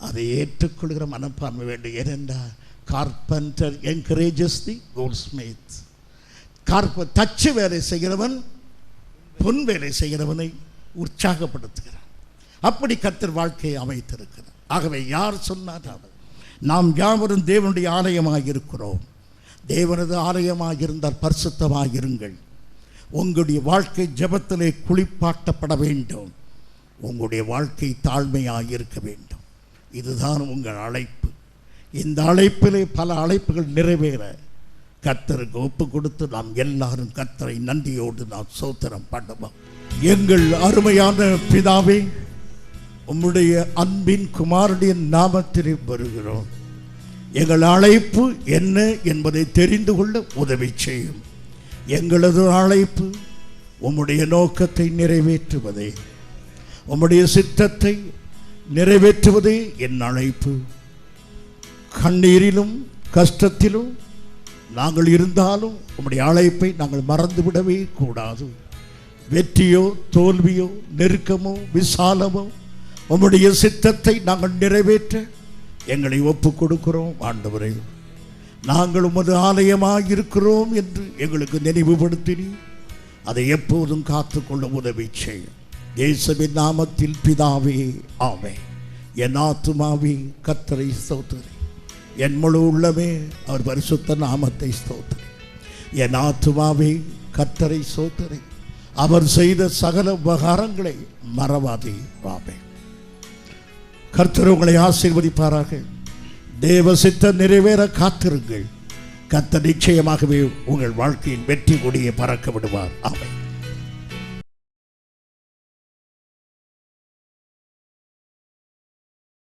அதை ஏற்றுக்கொள்கிற மனப்பான்மை வேண்டும். ஏனென்றால் கார்பெண்டர் என்கரேஜஸ் தி கோல்ட்ஸ்மித். தச்சு வேலை செய்கிறவன் பொன் வேலை செய்கிறவனை உற்சாகப்படுத்துகிறான். அப்படி கர்த்தர் வாழ்க்கையை அமைத்திருக்கிறார். ஆகவே யார் சொன்னாலும் நாம் யாவரும் தேவனுடைய ஆலயமாக இருக்கிறோம். தேவனது ஆலயமாக இருந்தால் பரிசுத்தமாக இருங்கள். உங்களுடைய வாழ்க்கை ஜெபத்திலே குளிப்பாட்டப்பட வேண்டும். உங்களுடைய வாழ்க்கை தாழ்மையாக இருக்க வேண்டும். இதுதான் உங்கள் அழைப்பு. இந்த அழைப்பிலே பல அழைப்புகள் நிறைவேற கர்த்தருக்கு ஒப்பு கொடுத்து நாம் எல்லாரும் கர்த்தரை நன்றியோடு நாம் ஸ்தோத்திரம் பண்ணுவோம். எங்கள் அருமையான பிதாவே, உம்முடைய அன்பின் குமாரனுடைய நாமத்திலே வருகிறோம். எங்கள் அழைப்பு என்ன என்பதை தெரிந்து கொள்ள உதவி செய்யும். எங்களது அழைப்பு உம்முடைய நோக்கத்தை நிறைவேற்றுவதே, உம்முடைய சித்தத்தை நிறைவேற்றுவதே என் அழைப்பு. கண்ணீரிலும் கஷ்டத்திலும் நாங்கள் இருந்தாலும் உம்முடைய அழைப்பை நாங்கள் மறந்துவிடவே கூடாது. வெற்றியோ தோல்வியோ நெருக்கமோ விசாலமோ உம்முடைய சித்தத்தை நாங்கள் நிறைவேற்ற எங்களை ஒப்பு கொடுக்கிறோம். ஆண்டவரே, நாங்கள் உமது ஆலயமாக இருக்கிறோம் என்று எங்களுக்கு நினைவுபடுத்தினி. அதை எப்போதும் காத்துக்கொள்ள உதவி செய்யும். இயேசுவின் நாமத்தில் பிதாவே, ஆமென். என் ஆத்துமாவே கர்த்தரை ஸ்தோத்திரி, என் முழு உள்ளமே அவர் பரிசுத்த நாமத்தை ஸ்தோத்திரி. என் ஆத்துமாவே கர்த்தரை ஸ்தோத்திரி, அவர் செய்த சகல உபகாரங்களை மறவாதே. ஆமென். கர்த்தர் உங்களை ஆசீர்வதிப்பாராக. தேவ சித்தம் நிறைவேற காத்திருங்கள். கர்த்தர் நிச்சயமாகவே உங்கள் வாழ்க்கையில் வெற்றி கொடியை பறக்க விடுவார். ஆமென்.